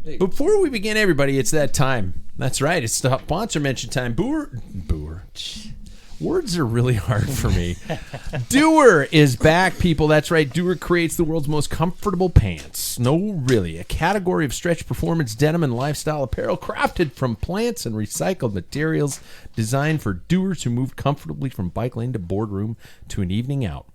Before we begin, everybody, it's that time. That's right. It's the sponsor mention time. Boer. Words are really hard for me. Doer is back, people. That's right. Doer creates the world's most comfortable pants. No, really. A category of stretch performance denim and lifestyle apparel crafted from plants and recycled materials, designed for doers who move comfortably from bike lane to boardroom to an evening out.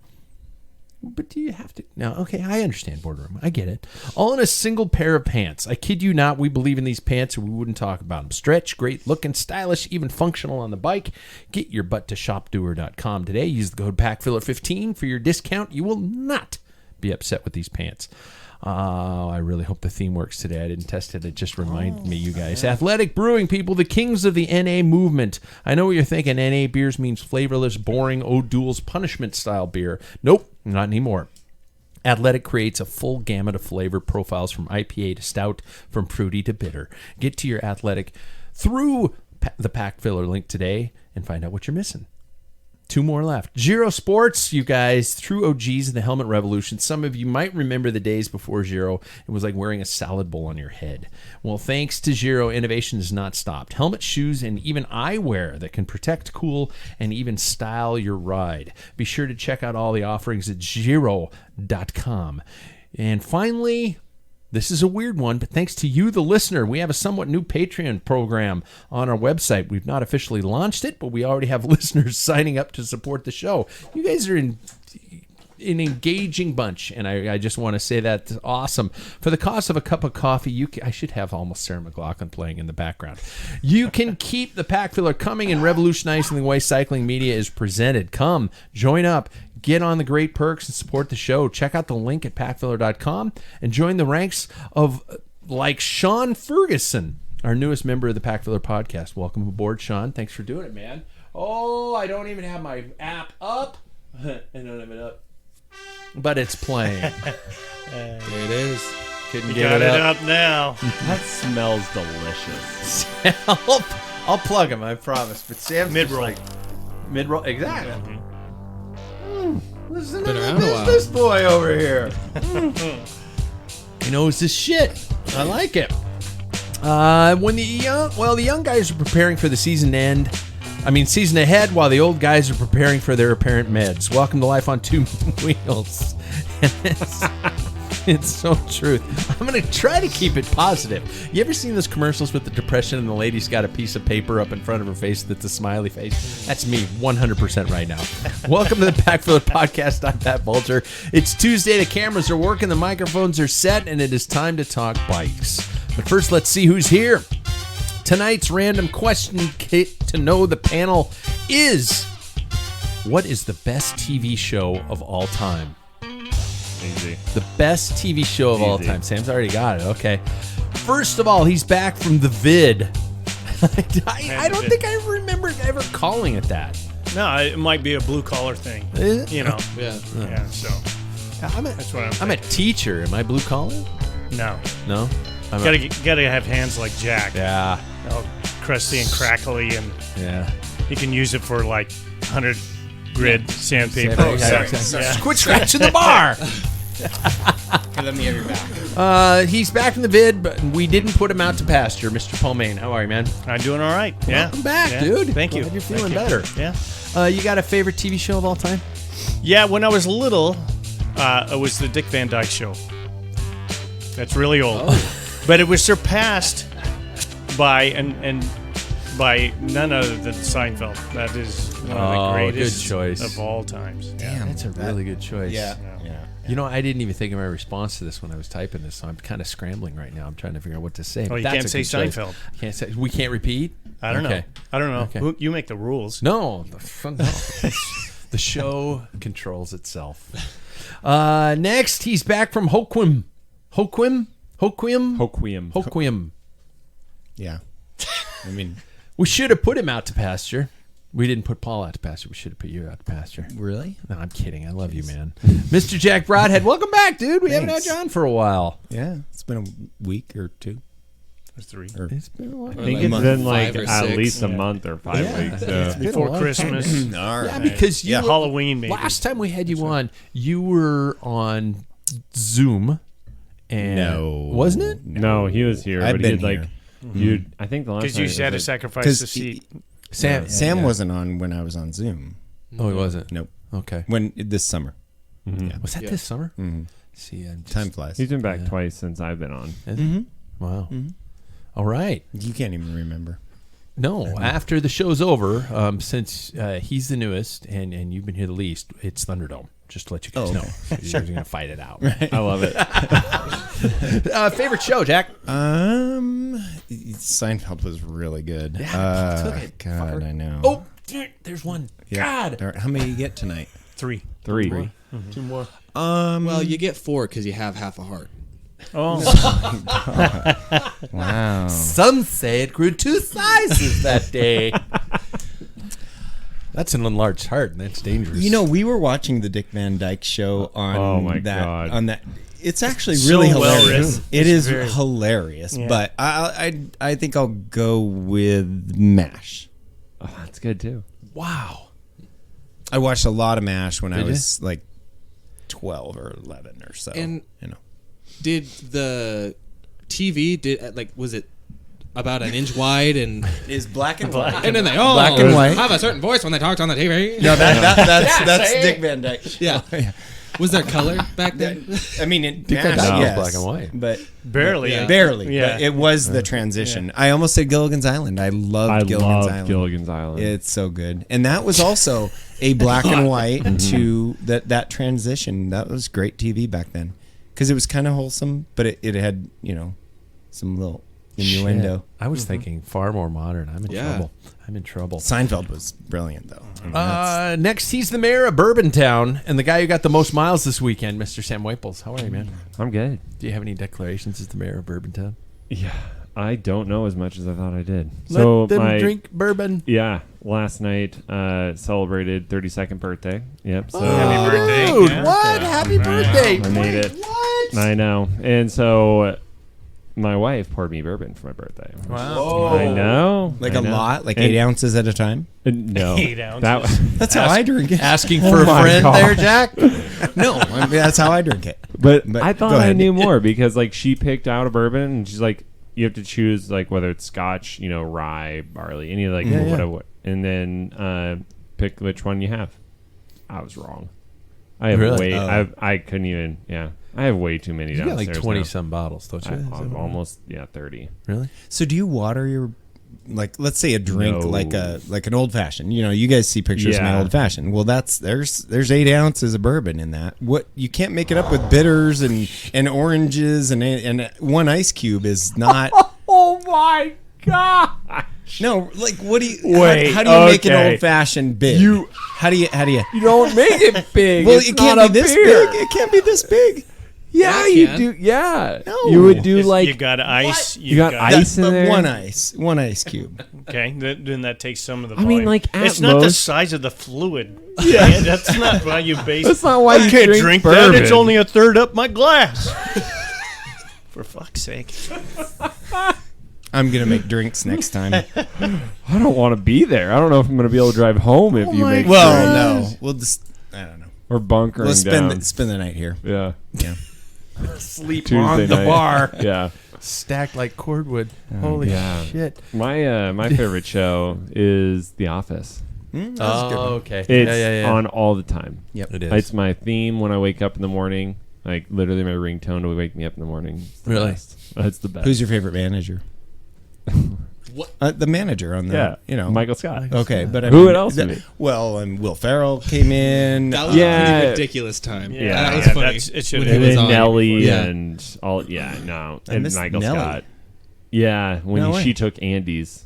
But do you have to? No, okay, I understand boardroom. I get it. All in a single pair of pants. I kid you not, we believe in these pants or we wouldn't talk about them. Stretch, great looking, stylish, even functional on the bike. Get your butt to shopdoer.com today. Use the code Packfiller15 for your discount. You will not be upset with these pants. I really hope the theme works today. I didn't test it. It just reminded me, you guys. Yeah. Athletic Brewing, people, the kings of the NA movement. I know what you're thinking. NA beers means flavorless, boring, O'Doul's punishment-style beer. Nope, not anymore. Athletic creates a full gamut of flavor profiles from IPA to stout, from fruity to bitter. Get to your Athletic through the Packfiller link today and find out what you're missing. 2 more left. Giro Sports, you guys, through OGs and the Helmet Revolution. Some of you might remember the days before Giro. It was like wearing a salad bowl on your head. Well, thanks to Giro, innovation has not stopped. Helmet, shoes, and even eyewear that can protect, cool, and even style your ride. Be sure to check out all the offerings at Giro.com. And finally, this is a weird one, but thanks to you, the listener, we have a somewhat new Patreon program on our website. We've not officially launched it, but we already have listeners signing up to support the show. You guys are an engaging bunch, and I just want to say that's awesome. For the cost of a cup of coffee, I should have almost Sarah McLachlan playing in the background. You can keep the Packfiller coming and revolutionizing the way cycling media is presented. Come, join up. Get on the great perks and support the show. Check out the link at packfiller.com and join the ranks of like Sean Ferguson, our newest member of the Packfiller podcast. Welcome aboard, Sean. Thanks for doing it, man. Oh, I don't even have my app up. I don't have it up. But it's playing. There it is. Couldn't get it up now. That smells delicious. I'll plug him, I promise. But Sam's mid-roll. like, mid-roll, exactly. Mm-hmm. Listen to Been the around a while. business boy over here. He knows his shit. I like it. When the young guys are preparing for the season ahead, while the old guys are preparing for their apparent meds. Welcome to Life on Two Wheels. It's so truth. I'm going to try to keep it positive. You ever seen those commercials with the depression and the lady's got a piece of paper up in front of her face that's a smiley face? That's me 100% right now. Welcome to the Packfiller Podcast. I'm Pat Bulger. It's Tuesday. The cameras are working. The microphones are set. And it is time to talk bikes. But first, let's see who's here. Tonight's random question to know the panel is, what is the best TV show of all time? Easy. The best TV show of all time. Sam's already got it. Okay. First of all, he's back from the vid. I don't think I remember ever calling it that. No, it might be a blue collar thing. Is it? You know. Yeah. Yeah. So that's what I'm a teacher. Am I blue collar? No. No. Gotta have hands like Jack. Yeah. All crusty and crackly, and Yeah. you can use it for like 100 grid sandpaper. Oh, sorry. Quit scratching the bar. Let me have your back. He's back in the vid, but we didn't put him out to pasture. Mr. Palmain, how are you, man? I'm doing all right. Yeah. Welcome back, Yeah. dude. Thank you. Glad you're feeling Thank you. better. Yeah. You got a favorite TV show of all time? Yeah. When I was little, it was the Dick Van Dyke Show. That's really old, but it was surpassed by by none other than Seinfeld. That is one of the greatest good choice. of all times. Damn, that's a really good choice. Yeah. You know, I didn't even think of my response to this when I was typing this, so I'm kind of scrambling right now. I'm trying to figure out what to say. Oh, you That's can't a say good choice. Seinfeld. Can't say. We can't repeat. I don't know. I don't know. Okay. You make the rules. No, the show controls itself. Next, he's back from Hoquiam. Yeah. I mean, we should have put him out to pasture. We didn't put Paul out to pasture. We should have put you out to pasture. really? No, I'm kidding. I love you, man. Mr. Jack Broadhead, welcome back, dude. We haven't had Thanks. you on for a while. Yeah. It's been a week or two. Or 3. It's been a while. I think it's month, been like 5 or at 6. least a month or 5 Yeah. weeks. It's been a Before long Christmas. All Yeah, right. because you Yeah, were- Halloween maybe. last time we had you on, you were on Zoom And No. wasn't it? No, he was here. I've but been he had, here. I think the last Because time you had to was sacrifice Because the seat. Sam wasn't on when I was on Zoom. Oh, he wasn't. Nope. Okay. This summer. Yeah. Was that this summer? See, Time flies. He's been back twice since I've been on. Wow. All right. You can't even remember. No, after the show's over, since he's the newest and you've been here the least, it's Thunderdome. Just to let you guys know. So you're going to fight it out. I love it. Favorite show, Jack? Seinfeld was really good. Yeah, took it, God, fucker. I know. Oh, there's one. Yeah. God. How many you get tonight? 3. 3. 2 more. Well, you get 4 because you have half a heart. Oh, Wow. Some say it grew 2 sizes that day. That's an enlarged heart, and that's dangerous. You know, we were watching the Dick Van Dyke Show on Oh, my that. God. On that, it's actually So really well hilarious. written. It It's is very- hilarious, Yeah. but I think I'll go with MASH. Oh, that's good too. wow. I watched a lot of MASH when I Did you? was like 12 or 11 or so. And- you know, Did the TV was it about an inch wide and is black and white. then they Black and white. have a certain voice when they talked on the TV? No, that's Dick Van Dyke. Yeah. Was there color back then? I mean, it Dick Van MASH, Dyke was yes, black and white. but barely. Yeah. barely. Yeah. But it was the transition. I almost said Gilligan's Island. I love Gilligan's Island. Gilligan's Island. It's so good, and that was also a black and white to that transition. That was great TV back then because it was kind of wholesome, but it had some little innuendo. Shit. I was thinking far more modern. I'm in Yeah. trouble. I'm in trouble. Seinfeld was brilliant, though. I mean, that's- Next, he's the mayor of Bourbontown and the guy who got the most miles this weekend, Mr. Sam Waples. How are you, man? I'm good. Do you have any declarations as the mayor of Bourbontown? Yeah, I don't know as much as I thought I did. Let them drink bourbon. Yeah, last night celebrated 32nd birthday. Yep. So Happy birthday. Dude, Yeah. what? Happy birthday. I made it. What? I know. And so my wife poured me bourbon for my birthday. Wow. I know. like I a know. lot, like And- 8 ounces at a time. No. 8 ounces. That, That's how I drink it. Asking for a my friend God. there, Jack? No, I mean, that's how I drink it. but But I thought go I ahead. knew more because like she picked out a bourbon and she's like, you have to choose like whether it's Scotch, rye, barley, any like Yeah, yeah. whatever, and then pick which one you have. I was wrong. I have Really? way. Oh. I couldn't even. Yeah, I have way too many You got like downstairs 20 now. some bottles, don't you? I, Is that I'm what- almost 30. Really? So do you water your, like, let's say a drink No. like an old fashioned? You guys see pictures of my Yeah. old fashioned. Well, there's 8 ounces of bourbon in that. What you can't make it up with bitters and oranges and one ice cube is not. Oh my god! No, like what do you? Wait, how do you make an okay. old fashioned big? How do you? You don't make it big. Well, It's it can't not be a this beer. big. It can't be this big. Yeah, Yeah, it you can. do. Yeah, No. you would do Is- like you got ice. You got ice in But there. one ice cube. Okay, then that takes some of the I mean, volume. like, at it's not the most- size of the fluid. Yeah, that's not why you base. That's not why I you can't drink that. bourbon. It's only a third up my glass. For fuck's sake! I'm gonna make drinks next time. I don't want to be there. I don't know if I'm going to be able to drive home if you make Well, drinks. no, we'll just. I don't know. or bunkering We'll down. spend the night here. Yeah, Yeah. Sleep Tuesday on the night. bar. Yeah, Stacked like cordwood. Holy yeah. shit. My favorite show is The Office. That was a good one. Okay. It's yeah. on all the time. Yep. It is. It's my theme when I wake up in the morning. Like literally my ringtone to wake me up in the morning. It's the Really? best. It's the best. Who's your favorite manager? What? The manager on the. Michael Scott. Okay, but I Who mean, else would be? Well, and Will Ferrell came in. That was a Yeah. pretty ridiculous time. Yeah, that was yeah, funny. it should when have he And was then on. Nelly Yeah. and all. Yeah, no, I and miss Michael Nelly. Scott. Yeah, when No way. she took Andy's.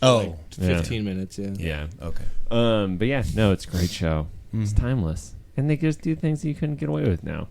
Oh, 15 minutes. Yeah. Yeah. okay. But yeah, no, it's a great show. Mm-hmm. It's timeless, and they just do things you couldn't get away with now.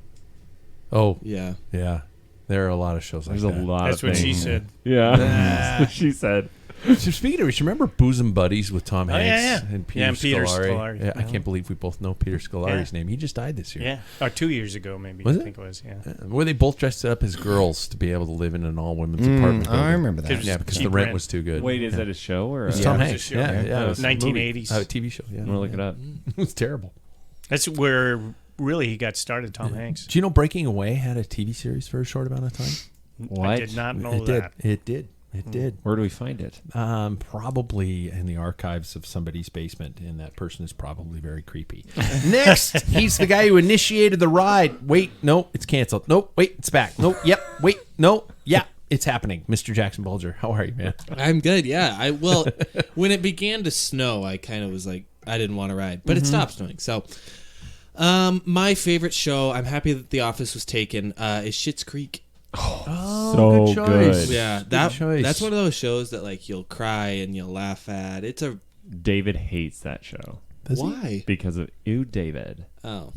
Oh, Yeah. yeah. There are a lot of shows like There's a that. lot That's of what things. she said. Yeah, that's what she said. So speaking of which, remember Bosom Buddies with Tom Oh, yeah, Hanks yeah. and Peter Yeah, and Peter Scolari? Scolari. Yeah, I can't believe we both know Peter Scolari's name. He just died this year. Yeah, or 2 years ago maybe. Was I it? think it was. Yeah. Were they both dressed up as girls to be able to live in an all-women's apartment building? I remember that. Yeah, because the Cheap rent rent. was too good. Wait, is yeah. that a show or? It was a... Tom it was a Hanks. show. Yeah, yeah. It was a movie. 1980s. TV show. Yeah, I'm gonna look it up. It was terrible. That's where really he got started, Tom Hanks. Do you know Breaking Away had a TV series for a short amount of time? What? I did not know It that. did. It did. It did. Where do we find it? Probably in the archives of somebody's basement, and that person is probably very creepy. Next, he's the guy who initiated the ride. Wait, no, it's canceled. Nope, wait, it's back. Nope, yep, wait, no, yeah, it's happening. Mr. Jackson Bulger, how are you, man? I'm good. Yeah. Well, when it began to snow, I kind of was like, I didn't want to ride, but it stopped snowing. So, my favorite show, I'm happy that The Office was taken, is Schitt's Creek. Oh, So good choice. good. Yeah, choice. that's one of those shows that like you'll cry and you'll laugh at. It's a David hates that show why? because of David. Oh,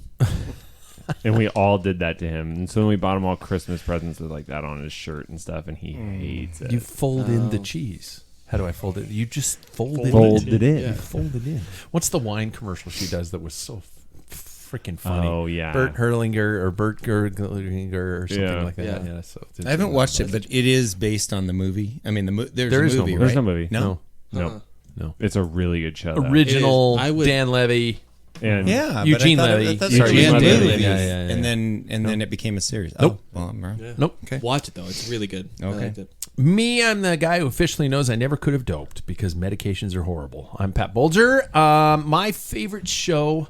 And we all did that to him. And so then we bought him all Christmas presents with like that on his shirt and stuff, and he hates it. You fold in the cheese. How do I fold it? You just fold it Folded in. in. You fold it in. What's the wine commercial she does that was so freaking funny? Oh, yeah. Bert Herlinger or Bert Gerlinger or something Yeah. like that. Yeah. So I haven't watched it, but it is based on the movie. I mean, there's There a is no movie, movie. right? There's no movie. No. No. No. It's a really good show. though. Original It is. I would- Dan Levy. And Yeah, Eugene but I thought Levy. It, that's Sorry, Eugene Eugene Levy. Levy. Yeah. And then it became a series. Nope. Oh, well, I'm wrong. yeah. Nope. Okay. Watch it though. It's really good. I Okay. liked it. Me, I'm the guy who officially knows I never could have doped because medications are horrible. I'm Pat Bulger. My favorite show,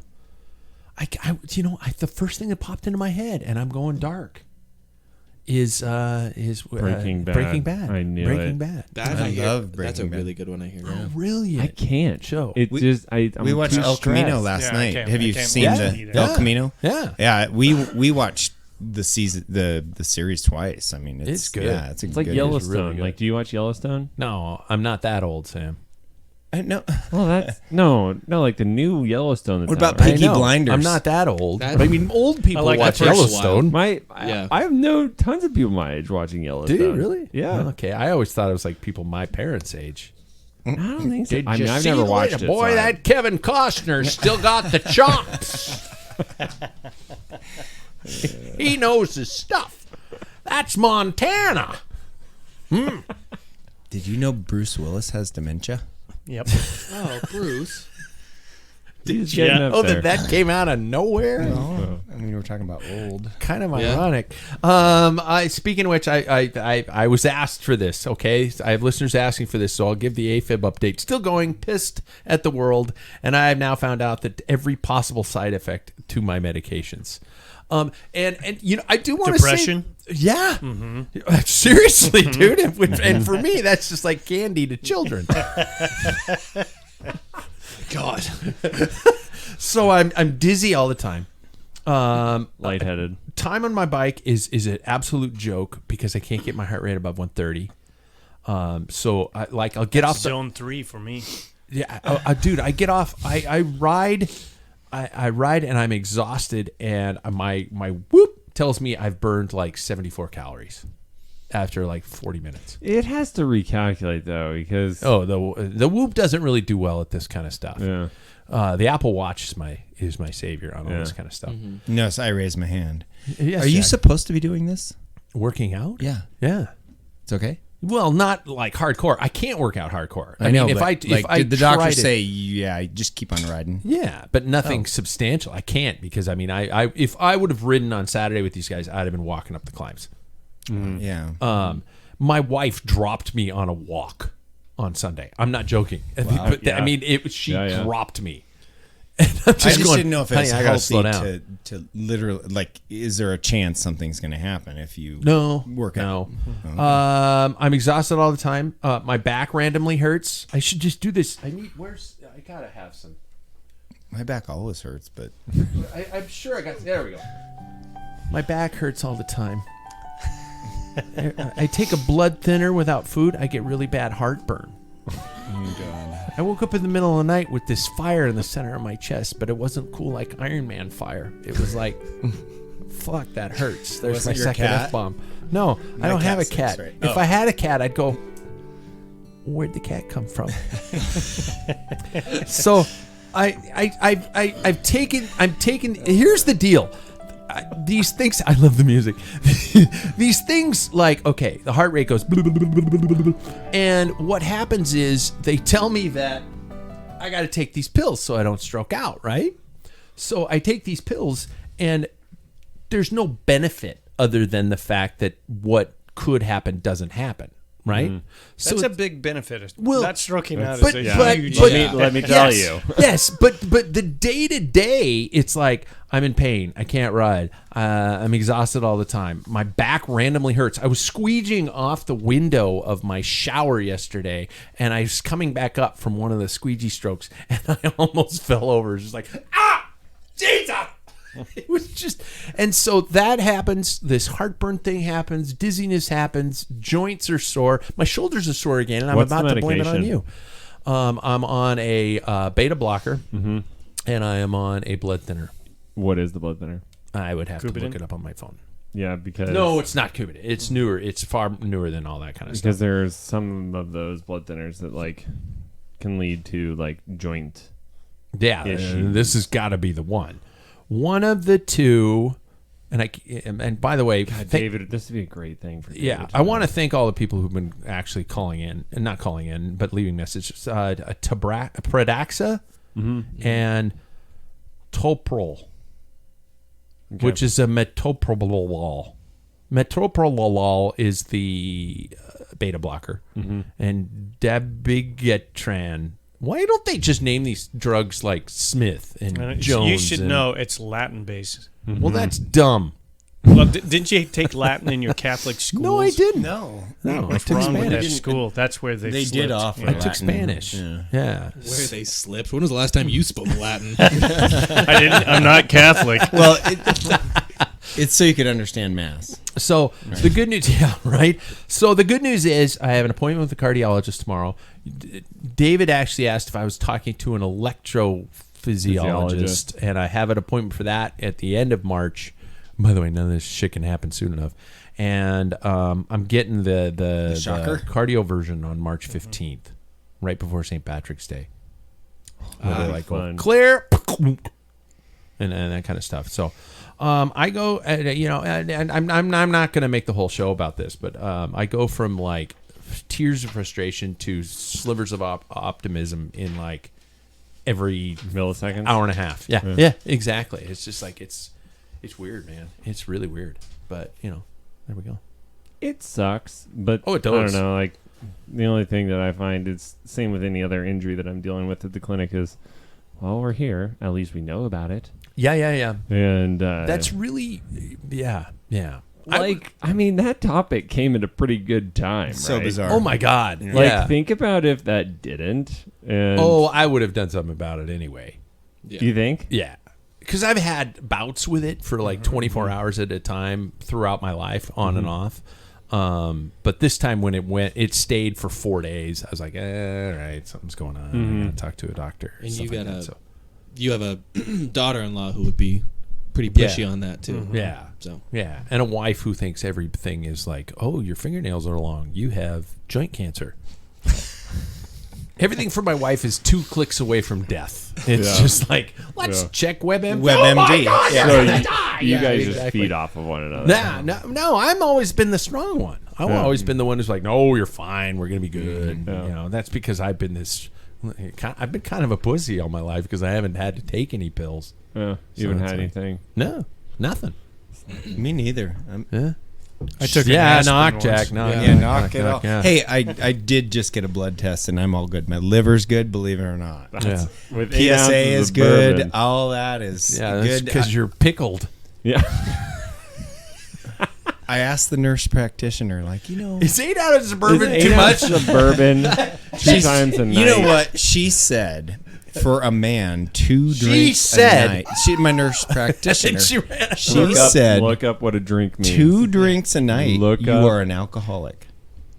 the first thing that popped into my head, and I'm going dark, is Breaking Bad. Breaking Bad. I knew Breaking it. Bad. That I hear, love That's a Breaking Bad. really good one. I hear. Yeah. Brilliant. I can't. show. It just I'm We watched too El Camino stressed. last Yeah, I night. can't- Have I you can't seen watch the it either. El Camino? Yeah. Yeah, we watched the season, the series twice. I mean, It's good. Yeah, it's It's like good. Yellowstone. good. Like, do you watch Yellowstone? No, I'm not that old, Sam. I know. Well, that's no, like the new Yellowstone. That's What about out right Peaky now. Blinders? I'm not that old. That- But I mean, old people like watch the first Yellowstone. Yeah. I have known tons of people my age watching Yellowstone. Do you really? Yeah. Okay. I always thought it was like people my parents' age. I don't think so. Did I mean, you I've see never the watched way- it. Boy, so that Kevin Costner still got the chops. He knows his stuff. That's Montana. Did you know Bruce Willis has dementia? Yep. Oh, Bruce. He's Yeah. getting up Oh, there. that came out of nowhere. I mean, we're talking about old. Kind of Yeah. ironic. Speaking of which, I was asked for this. Okay, I have listeners asking for this, so I'll give the AFib update. Still going, pissed at the world, and I have now found out that every possible side effect to my medications. And you know, I do want to say, Depression? yeah, seriously, dude. And for me, that's just like candy to children. God. So I'm dizzy all the time. lightheaded. Time on my bike is an absolute joke because I can't get my heart rate above 130. So I'll get off the Zone 3 for me. yeah, dude. I get off. I ride. I ride and I'm exhausted and my whoop tells me I've burned like 74 calories after like 40 minutes. It has to recalculate though because Oh, the whoop doesn't really do well at this kind of stuff. yeah. The Apple Watch is my savior on all Yeah. this kind of stuff. No, so I raised my hand. Yes, Are you Jack. supposed to be doing this? working out? Yeah. Yeah. It's okay. Well, not like hardcore. I can't work out hardcore. I know. mean, But if I did the doctor tried it- say, yeah, just keep on riding? yeah, but nothing substantial. I can't because I mean, I if I would have ridden on Saturday with these guys, I'd have been walking up the climbs. Yeah. My wife dropped me on a walk on Sunday. I'm not joking. But Yeah. I mean, she Yeah. dropped me. And I'm I just going, didn't know if it "Honey, was I gotta slow down." healthy to literally, like, is there a chance something's going to happen if you No, work out? no. I'm exhausted all the time. My back randomly hurts. I should just do this. I gotta have some. My back always hurts, but I'm sure I got. There we go. My back hurts all the time. I take a blood thinner without food. I get really bad heartburn. oh God. I woke up in the middle of the night with this fire in the center of my chest, but it wasn't cool like Iron Man fire. It was like, fuck, that hurts. There's Wasn't my your second cat? F-bomb. No, I don't have a cat cat. stinks, right? If I had a cat, I'd go, where'd the cat come from? So I'm taking, here's the deal. These things, I love the music. These things, like, okay, the heart rate goes, and what happens is they tell me that I got to take these pills so I don't stroke out, right? So I take these pills, And there's no benefit other than the fact that what could happen doesn't happen, right? So That's a big benefit. Well, not stroking out but- is a but- huge. but- Let me tell yes, you. yes, but the day to day, it's like I'm in pain. I can't ride. I'm exhausted all the time. My back randomly hurts. I was squeegeeing off the window of my shower yesterday, and I was coming back up from one of the squeegee strokes, and I almost fell over. It was just like, Jesus! It was just, and so that happens. This heartburn thing happens. Dizziness happens. Joints are sore. My shoulders are sore again, and I'm What's the about to blame it on medication? you. I'm on a beta blocker, and I am on a blood thinner. What is the blood thinner? I would have to Coumadin? look it up on my phone. Yeah, because No, it's not Coumadin. It's newer. It's far newer than all that kind of because stuff. there's some of those blood thinners that like can lead to like joint. Yeah, issue. this has got to be the one. One of the two, and by the way, David, this would be a great thing for David. yeah, I want to thank all the people who've been actually calling in, and not calling in, but leaving messages. Pradaxa and Toprol, which is a metoprolol. Metoprolol is the beta blocker, and dabigatran. Why don't they just name these drugs like Smith and Jones? You should and- know it's Latin based. Well, that's dumb. Well, didn't you take Latin in your Catholic school? No, I didn't. No. No, I What's took wrong with that Spanish. school? That's where they They slipped. did offer I took Latin. Spanish. Yeah. Where they slipped. When was the last time you spoke Latin? I didn't. I'm not Catholic. Well, it's so you could understand Mass. So the good news, yeah, right. So the good news is I have an appointment with a cardiologist tomorrow. David actually asked if I was talking to an electrophysiologist, and I have an appointment for that at the end of March. By the way, none of this shit can happen soon enough. And I'm getting the shocker? cardio version on March 15th, right before St. Patrick's Day. Where they like go fun. clear, and that kind of stuff. So. I go, and I'm not going to make the whole show about this, but I go from like tears of frustration to slivers of optimism in like every Milliseconds. hour and a half. Yeah, exactly. It's just like it's weird, man. It's really weird, but there we go. It sucks, but Oh, it I does. don't know. Like the only thing that I find is same with any other injury that I'm dealing with at the clinic is, well, we're here. At least we know about it. Yeah. And That's really, yeah. I mean, that topic came at a pretty good time. So right? bizarre. Oh my God. Like, Yeah. think about if that didn't. And Oh, I would have done something about it anyway. you think? Yeah. Because I've had bouts with it for like 24 hours at a time throughout my life, on and off. But this time when it stayed for 4 days. I was like, all right, something's going on. I gotta talk to a doctor. And stuff you like got that, so. you have a daughter-in-law who would be pretty pushy on that too. Yeah. So Yeah. And a wife who thinks everything is like, oh, your fingernails are long. You have joint cancer. Everything for my wife is 2 clicks away from death. It's just like, let's check WebMD. WebMD. Oh my God, Yeah. you're So gonna die. you guys just exactly. feed off of one another. No, I've always been the strong one. I've Yeah. always been the one who's like, no, you're fine. We're going to be good. Yeah. That's because I've been I've been kind of a pussy all my life because I haven't had to take any pills. Yeah, you So haven't it's had like- anything. No, nothing. Me neither. Yeah. I took an Yeah, aspirin knock, once. Jack. Knock, Yeah, knock it off. yeah. Hey, I did just get a blood test and I'm all good. My liver's good, believe it or not. Yeah. With 8 ounces PSA of is good. bourbon. All that is Yeah, that's good. because you're pickled. Yeah. I asked the nurse practitioner, like, Is 8 ounces of bourbon Is 8 too much? ounces of bourbon 2 times a night. you know what she said? For a man, 2 She drinks said- a night. My nurse practitioner. And she ran. She said Look up what a drink means. 2 drinks a night. Look you up- are an alcoholic.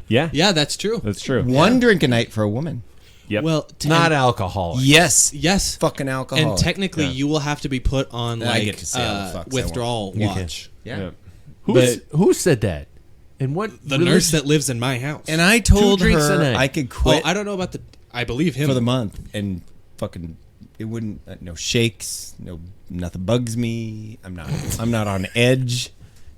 Yeah, yeah, that's true. that's true. 1 drink a night for a woman. Yep. Well, Not alcoholic. Yes. yes. Fucking alcoholic. And technically, you will have to be put on I like get to say all the fucks I want. withdrawal You can. watch. Yeah. Who said that? And what? The nurse that lives in my house. And I told drinks a her night. I could oh, quit I don't know about the. I believe him for the month and fucking it wouldn't no shakes, no nothing bugs me. I'm not on edge.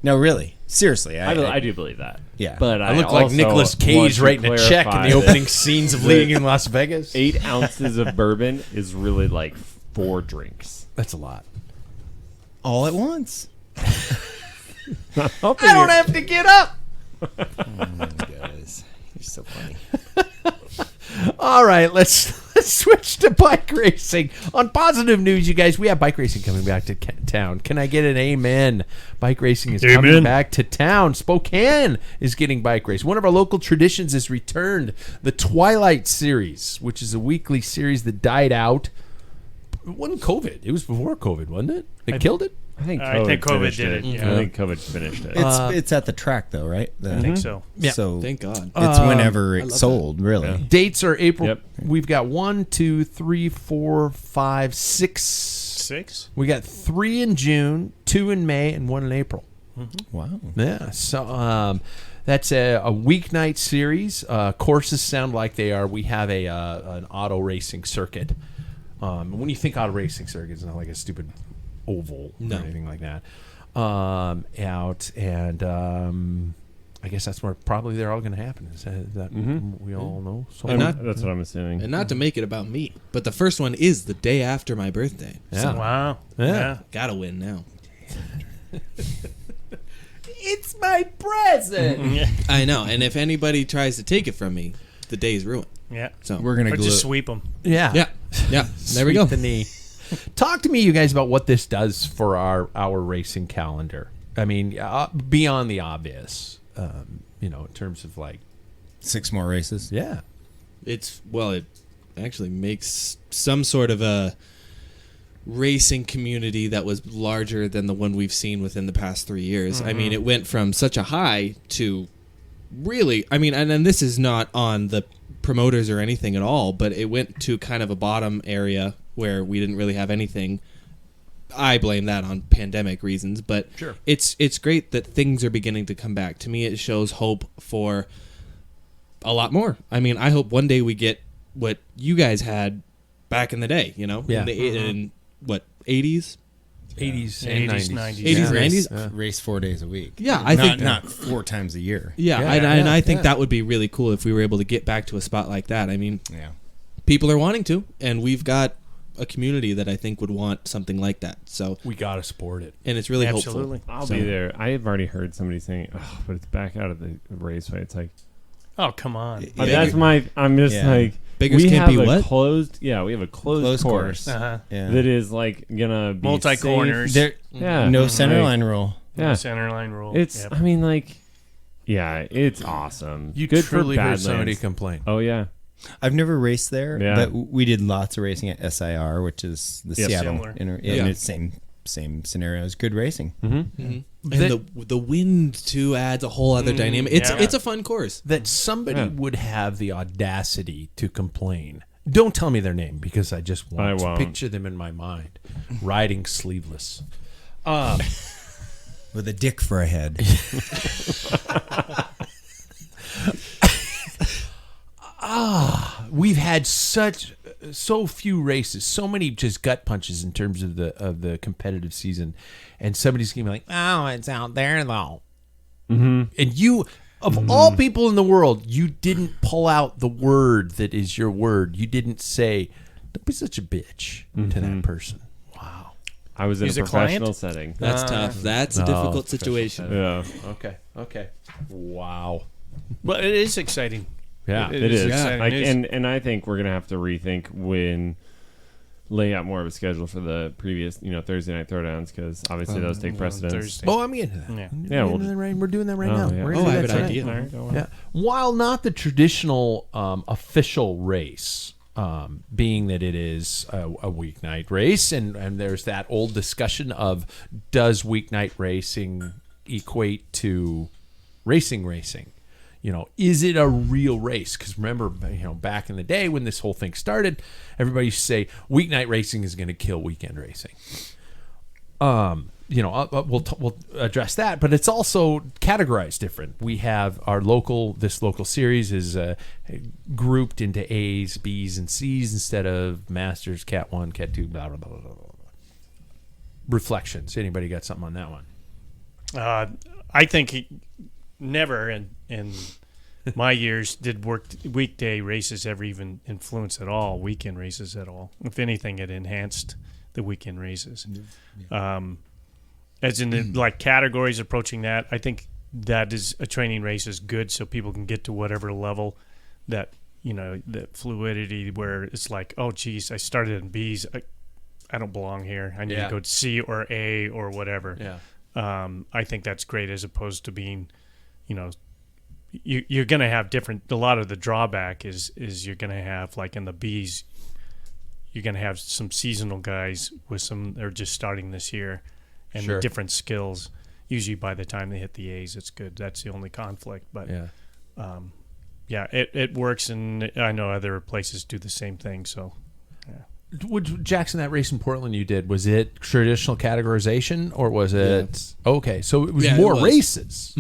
No, really. Seriously. I do believe that. Yeah. But I look like also Nicolas want Cage to writing a check in clarify the that opening scenes of Leading in Las Vegas. 8 ounces of bourbon is really like 4 drinks. That's a lot. all at once. I don't have to get up. Guys, you're so funny. All right, let's switch to bike racing. On positive news, you guys, we have bike racing coming back to town. Can I get an amen? Bike racing is coming back to town. Spokane is getting bike race. One of our local traditions has returned, the Twilight Series, which is a weekly series that died out. It wasn't COVID. It was before COVID, wasn't it? They killed it? I think COVID finished did it. Yeah. I think COVID finished it. It's at the track though, right? I think so. Yeah. So Thank God. it's whenever it's sold, really. Yeah. Dates are April. Yep. We've got 1, 2, 3, 4, 5, 6. 6? We got 3 in June, 2 in May, and 1 in April. Wow. Yeah. So that's a weeknight series. Courses sound like they are. We have an auto racing circuit. When you think auto racing circuit, it's not like a stupid oval or anything like that. Out and I guess that's where probably they're all going to happen. Is that we all know? So That's what I'm assuming. And not to make it about me, but the first one is the day after my birthday. Yeah. So Wow. Yeah. gotta win now. It's my present. I know. And if anybody tries to take it from me, the day's ruined. Yeah. So We're gonna Or glue just it. sweep them. Yeah. yeah. There we go. Sweep the knee. Talk to me, you guys, about what this does for our racing calendar. I mean, beyond the obvious, in terms of like, 6 more races. yeah. It actually makes some sort of a racing community that was larger than the one we've seen within the past 3 years. I mean, it went from such a high to really, I mean, and this is not on the promoters or anything at all, but it went to kind of a bottom area where we didn't really have anything. I blame that on pandemic reasons, but Sure. it's great that things are beginning to come back. To me, it shows hope for a lot more. I mean, I hope one day we get what you guys had back in the day, Yeah. in what, 80s? 80s and 80s, 90s. 80s and 90s? Yeah. Race 4 days a week. Yeah, I think not 4 times a year. Yeah, Yeah, and I think yeah. that would be really cool if we were able to get back to a spot like that. I mean, Yeah. people are wanting to, and we've got a community that I think would want something like that. So, We got to support it. and it's really Absolutely. hopeful. I'll be there. I have already heard somebody saying, "Oh, but it's back out of the raceway." It's like, Oh, come on. that's my. I'm just Yeah. like, Beggars we can't have be a what? closed. Yeah, we have a closed course Uh-huh. Yeah. that is like gonna be Multi-corners. safe. There, Yeah, no center Like, line rule. Yeah, Center line rule. it's. Yep. I mean, like, yeah, it's awesome. You Good for truly heard somebody Badlands. complain. Oh yeah, I've never raced there, Yeah. but we did lots of racing at SIR, which is the Yep. Seattle. Similar. And Yeah. it's same scenario as good racing. And the wind too adds a whole other dynamic. It's yeah. it's a fun course. That somebody Yeah. would have the audacity to complain. Don't tell me their name because I just I want to won't. picture them in my mind, riding sleeveless. With a dick for a head. We've had so few races, so many just gut punches in terms of the competitive season, and somebody's gonna be like, "Oh, it's out there though," and you. Of all people in the world, you didn't pull out the word that is your word. You didn't say, "Don't be such a bitch" to that person. Wow. I was in He's a a client? professional setting. That's tough. That's a difficult situation. Yeah, Okay. Wow. But it is exciting. Yeah. it is. exciting Like, news. and I think we're gonna have to rethink when lay out more of a schedule for the previous, Thursday night throwdowns because obviously those take precedence. Thursday. Oh, I'm getting to that. Yeah. Yeah, We're doing that right Oh, now. yeah. We're Oh, gonna I do have that an tonight. idea. All right, go on. Yeah. While not the traditional official race, being that it is a weeknight race, and there's that old discussion of does weeknight racing equate to racing? Is it a real race? Because remember, back in the day when this whole thing started, everybody used to say weeknight racing is going to kill weekend racing. We'll address that, but it's also categorized different. We have this local series is grouped into A's, B's, and C's instead of Masters, Cat 1, Cat 2, blah, blah, blah, blah, blah. Reflections. Anybody got something on that one? I think he never in my years did weekday races ever even influence at all weekend races at all. If anything, it enhanced the weekend races. as in the, like categories approaching that. I think that is a training race is good so people can get to whatever level that, the fluidity where it's like, oh, geez, I started in B's. I don't belong here. I need to go to C or A or whatever. Yeah. I think that's great as opposed to being, you're going to have a lot of the drawback is you're going to have, like in the B's, you're going to have some seasonal guys they're just starting this year and the different skills. Usually by the time they hit the A's, it's good. That's the only conflict. But it works, and I know other places do the same thing. So, Jackson, that race in Portland you did, was it traditional categorization or was it okay? So it was more races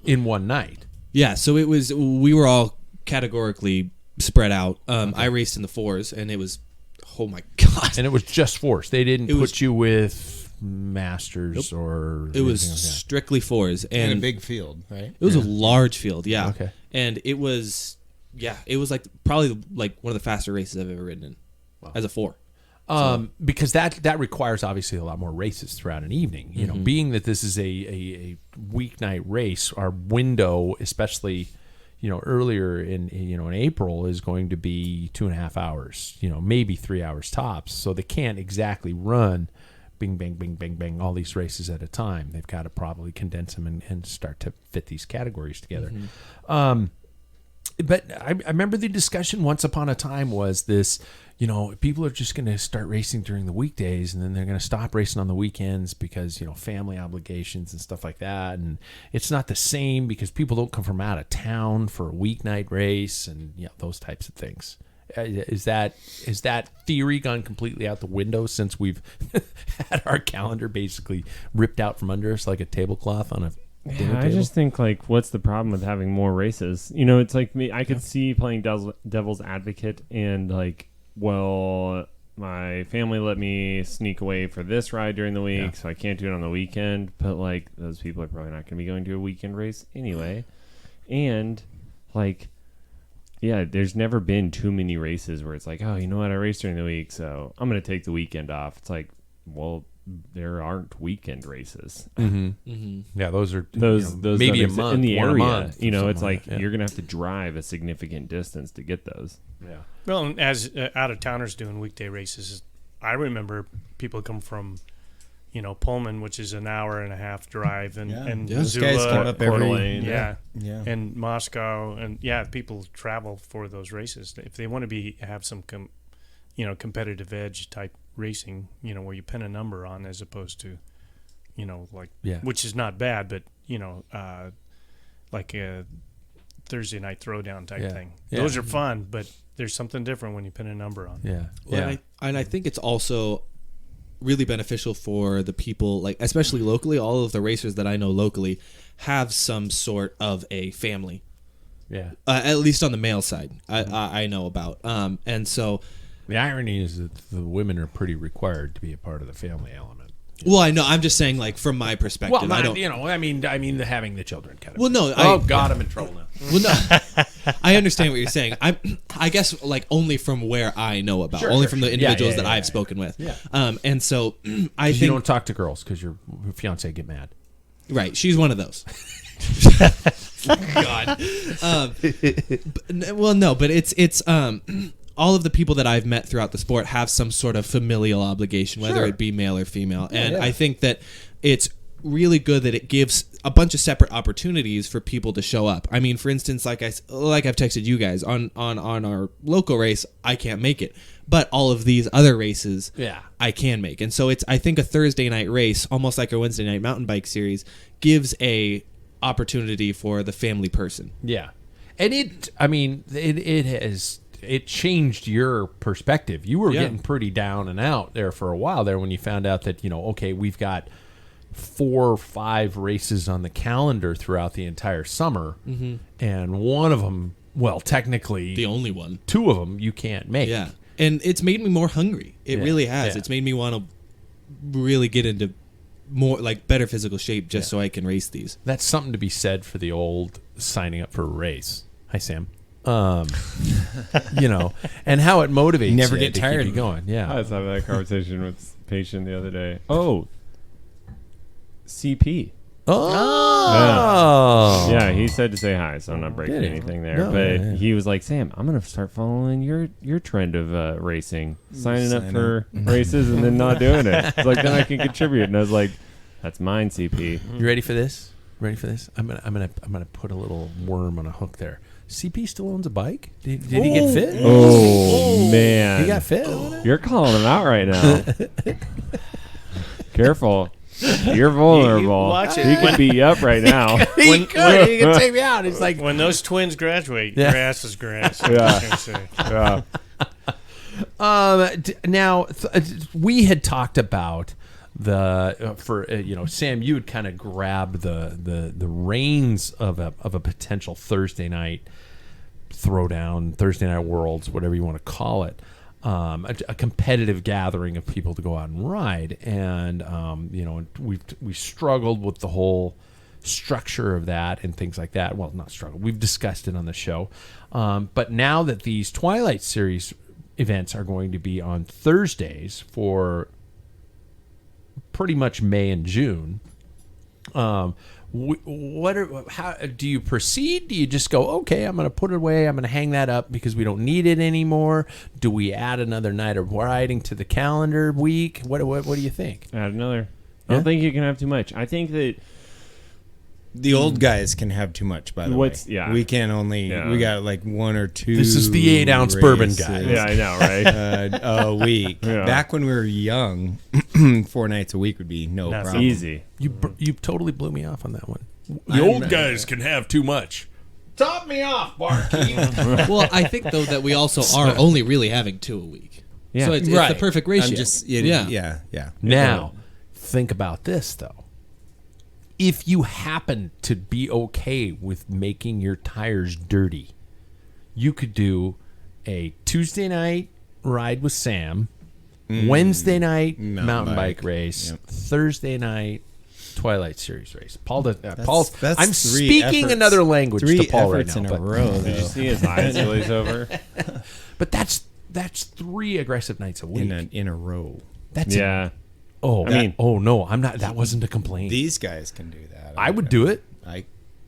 in one night. Yeah, so we were all categorically spread out. I raced in the 4s, and it was, oh my God. And it was just 4s. They didn't put you with masters or it was strictly 4s, and a big field, right? It was a large field, Okay. And it was like probably like one of the faster races I've ever ridden in as a 4. Because that requires obviously a lot more races throughout an evening. You know, being that this is a weeknight race, our window, especially earlier in April, is going to be 2.5 hours. Maybe 3 hours tops. So they can't exactly run bing, bang, bing, bang, bang, all these races at a time. They've got to probably condense them and start to fit these categories together. But I remember the discussion once upon a time was this, people are just going to start racing during the weekdays and then they're going to stop racing on the weekends because, family obligations and stuff like that. And it's not the same because people don't come from out of town for a weeknight race and those types of things. Is that theory gone completely out the window since we've had our calendar basically ripped out from under us like a tablecloth on a dinner table? I just think, like, what's the problem with having more races? It's like me. I could see playing devil's advocate and like, well, my family let me sneak away for this ride during the week, so I can't do it on the weekend. But like, those people are probably not going to be going to a weekend race anyway, and like. Yeah, there's never been too many races where it's like, oh, you know what, I race during the week, so I'm going to take the weekend off. It's like, well, there aren't weekend races. Yeah, those are those maybe a month in the area. Month, it's like you're going to have to drive a significant distance to get those. Yeah. Well, as out-of-towners doing weekday races, I remember people come from, Pullman, which is an hour and a half drive, and Those guys Missoula, come up Coeur every d'Alene. yeah, and Moscow, and people travel for those races if they want to have some competitive edge type racing, where you pin a number on as opposed to, which is not bad, but like a Thursday night throwdown type thing. Those are fun, but there's something different when you pin a number on. And I think it's also really beneficial for the people, like especially locally. All of the racers that I know locally have some sort of a family, at least on the male side. I know about, and so the irony is that the women are pretty required to be a part of the family element. Well, I know. I'm just saying, like from my perspective, Well, I don't. I mean, the having the children kind of. Well, no. God, I'm in trouble now. Well, no. I understand what you're saying. I guess like only from where I know about, from the individuals that I've spoken with. Yeah. And so I think you don't talk to girls because your fiance get mad. Right. She's one of those. God. But it's all of the people that I've met throughout the sport have some sort of familial obligation, whether it be male or female. And I think that it's really good that it gives a bunch of separate opportunities for people to show up. I mean, for instance, like I've texted you guys on our local race, I can't make it. But all of these other races, I can make. And so I think a Thursday night race, almost like a Wednesday night mountain bike series, gives a opportunity for the family person. Yeah. And it changed your perspective. You were getting pretty down and out there for a while there when you found out that, okay, we've got 4 or 5 races on the calendar throughout the entire summer. And one of them, well, technically the only one, 2 of them you can't make. Yeah. And it's made me more hungry. It really has. Yeah. It's made me want to really get into more like better physical shape just so I can race these. That's something to be said for the old signing up for a race. Hi, Sam. And how it motivates never you get to tired keep you going. Yeah. I was having that conversation with Patient the other day. Oh, CP. Oh. Yeah, he said to say hi, so I'm not breaking Did he? anything there. No, but yeah. he was like, Sam, I'm going to start following your trend of racing. Signing up Sign for races and then not doing it. It's like, then I can contribute. And I was like, that's mine, CP. You ready for this? Ready for this? I'm gonna put a little worm on a hook there. CP still owns a bike. Did he get fit? Oh, man. He got fit on it? You're calling him out right now. Careful. You're vulnerable. watch it. He could be up right now. He could. He could take me out. It's like When those twins graduate, Yeah. grass is grass. Yeah. now we had talked about Sam, you would kind of grab the reins of a potential Thursday night throwdown, Thursday night worlds, whatever you want to call it. A competitive gathering of people to go out and ride, and we struggled with the whole structure of that and things like that. Well, not struggled. We've discussed it on the show, but now that these Twilight Series events are going to be on Thursdays for pretty much May and June. How do you proceed? Do you just go, okay, I'm going to put it away, I'm going to hang that up because we don't need it anymore? Do we add another night of riding to the calendar week? What do you think? Add another. I Yeah? don't think you can have too much. I think that The old guys can have too much, by the way. Yeah. We can only, Yeah. we got like 1 or 2. This is the 8-ounce bourbon races, guy. yeah, I know, right? a week. Yeah. Back when we were young, 4 nights a week would be no That's problem. Easy. You totally blew me off on that one. The old guys can have too much. Top me off, Barkeep. Well, I think though that we also are only really having 2 a week. Yeah. So it's the perfect ratio. I'm just, yeah. yeah. Now, think about this, though. If you happen to be okay with making your tires dirty, you could do a Tuesday night ride with Sam, Wednesday night mountain bike race, Yep. Thursday night Twilight Series race. Paul's. That's I'm 3 speaking efforts- another language 3 to Paul right efforts now. in a But, row. Did you though. see his eyes glaze over? but that's 3 aggressive nights a week. in a row. That's Yeah. Oh, I mean- oh no, I'm not. That wasn't a complaint. These guys can do that. I would do it.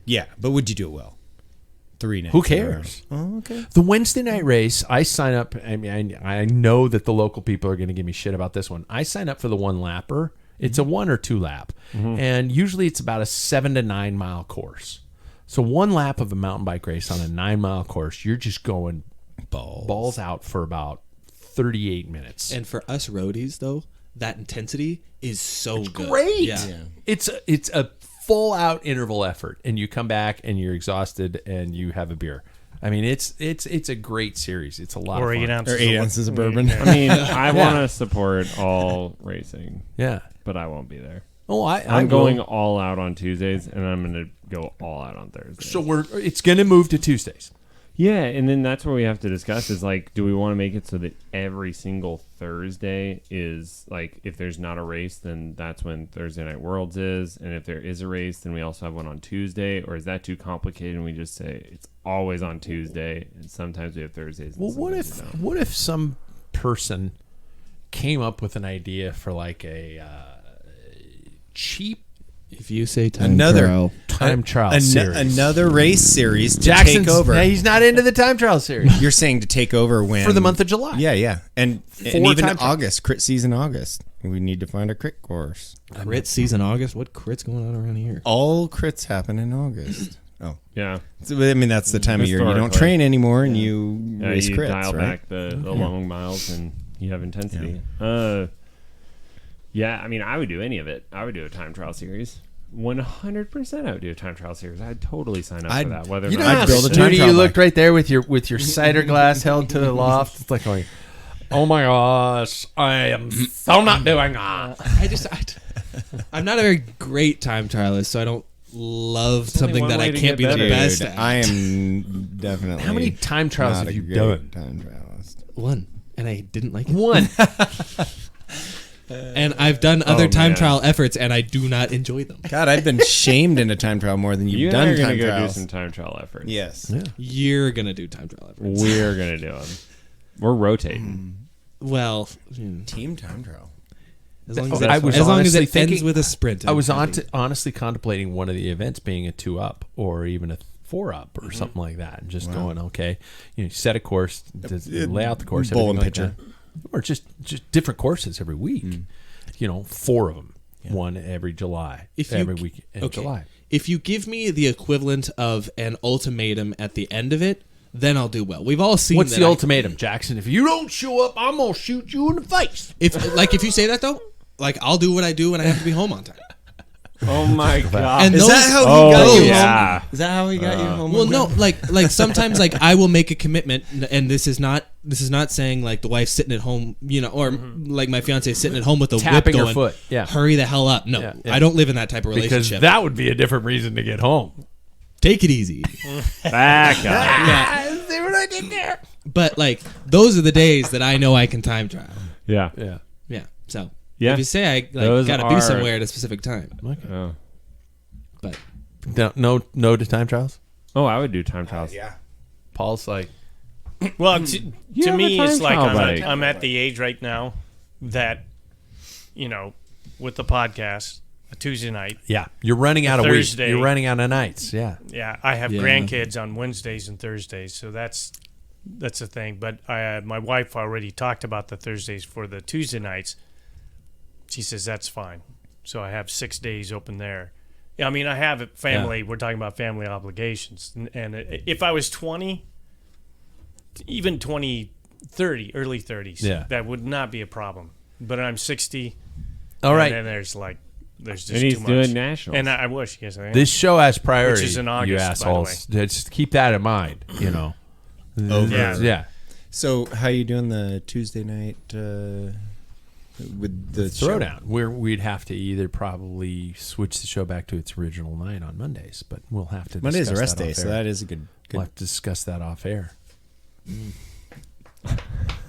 Yeah, but would you do it well? 3 nights. Who in a row. cares? Oh, okay. The Wednesday night race, I sign up. I mean, I know that the local people are going to give me shit about this one. I sign up for the 1 lapper. It's a 1 or 2 lap, and usually it's about a 7 to 9 mile course. So 1 lap of a mountain bike race on a 9 mile course, you're just going balls out for about 38 minutes. And for us roadies though, that intensity is so good. Great. Yeah. It's a full out interval effort, and you come back and you're exhausted and you have a beer. I mean, it's a great series. It's a lot Or of 8 fun. ounces. Or 8 ounces of bourbon. Yeah. I mean, I want to support all racing, Yeah. but I won't be there. Oh, I'm will. going all out on Tuesdays, and I'm going to go all out on Thursdays. So it's going to move to Tuesdays. Yeah, and then that's where we have to discuss is like, do we want to make it so that every single Thursday is like, if there's not a race, then that's when Thursday Night Worlds is, and if there is a race, then we also have one on Tuesday, or is that too complicated and we just say it's always on Tuesday, and sometimes we have Thursdays? And Well, sometimes we don't? what if some person came up with an idea for like a cheap If you say time Another trial, time trial series? Another race series to Jackson's, take over. Yeah, he's not into the time trial series You're saying to take over when for the month of July. Yeah. And 4 even time trials. August, crit season August. We need to find a crit course. crit season August. What crit's going on around here? All crits happen in August. Oh. Yeah. So, I mean, that's the time of year you don't Historically. train anymore and you Yeah, race you crits, dial right? back the long miles and you have intensity. Yeah, I mean, I would do any of it. I would do a time trial series. 100% I would do a time trial series. I'd totally sign up for that. Whether or You know not how I'd build a time snooty trial you looked bike. right there with your cider glass held to the loft. It's like going, oh my gosh, I am so not doing that. I'm not a very great time trialist, so I don't love only something one that way I to can't get be the better. best Dude, at. I am definitely. How many time trials not have a you great done? Time trialist. One, and I didn't like it. One. And I've done other time man. trial efforts, and I do not enjoy them. God, I've been shamed in a time trial more than you've you and I done are going time to go trials. do some time trial efforts. Yes. You're gonna do time trial efforts. We're going to do them. We're rotating. Well, Team time trial. As long as I it, was as long as honestly it thinking- ends with a sprint. I I'm was happy. honestly contemplating one of the events being a 2-up or even a 4-up or something like that, and just going, okay, set a course, lay out the course, Bowl and everything like pitcher. that. Or just different courses every week. 4 of them, one every July, every week in July. If you give me the equivalent of an ultimatum at the end of it, then I'll do well. We've all seen What's that the ultimatum, Jackson? If you don't show up, I'm gonna shoot you in the face. If you say that though, I'll do what I do and I have to be home on time. Oh my god! And Is those- that how oh he got you yeah. home? Is that how he got you home? Well, no, like sometimes I will make a commitment, and this is not saying like the wife's sitting at home, or like my fiance is sitting at home with a Tapping whip her going, foot, yeah. hurry the hell up. No, Yeah. I don't live in that type of Because relationship. that would be a different reason to get home. Take it easy. Back up. Yeah. See what I did there? But like those are the days that I know I can time trial. Yeah. Yeah. Yeah. So Yeah. if you say I Those gotta are- be somewhere at a specific time, Oh. but No to time trials. Oh, I would do time trials. Yeah. Paul's like, Well, You to have me, a it's time like trial bike. I'm at the age right now that, with the podcast, a Tuesday night. yeah, you're running out of weeks. Thursday. You're running out of nights. Yeah. Yeah, I have Yeah. grandkids on Wednesdays and Thursdays, so that's the thing. But my wife already talked about the Thursdays for the Tuesday nights. She says that's fine. So I have 6 days open there. Yeah, I mean, I have a family. We're talking about family obligations. And if I was 20, even 20, 30, early 30s, Yeah. that would not be a problem. But I'm 60. All right. And then there's just And he's too much. doing nationals. And I wish, yes, I am. This show has priority. Which is in you August, by the assholes. Just keep that in mind. Yeah. Yeah. So how you doing the Tuesday night with the show? Throwdown. We'd have to either probably switch the show back to its original night on Mondays, but we'll have to. Monday's a discuss rest that day, off so air. that is a good. We'll have to discuss that off air.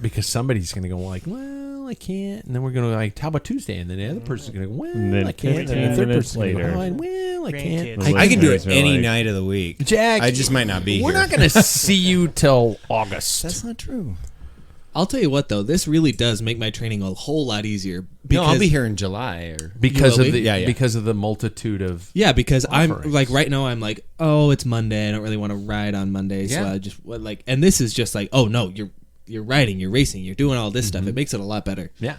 Because somebody's going to go like, well, I can't. And then we're going to like, how about Tuesday? And then the other person's going to go, well, And then I can't. And 15 the third minutes person's gonna go, later. well, I can't. Grandkids. I can do it Listeners are any like- night of the week. Jack, I just might not be we're here. not going to see you till August. That's not true. I'll tell you what though, this really does make my training a whole lot easier. No, I'll be here in July. Or because You of will the be? Yeah. because of the multitude of Yeah, because I'm offerings. like right now I'm like, oh, it's Monday. I don't really want to ride on Monday, so Yeah. I just like. And this is just like, oh no, you're riding, you're racing, you're doing all this stuff. It makes it a lot better. yeah.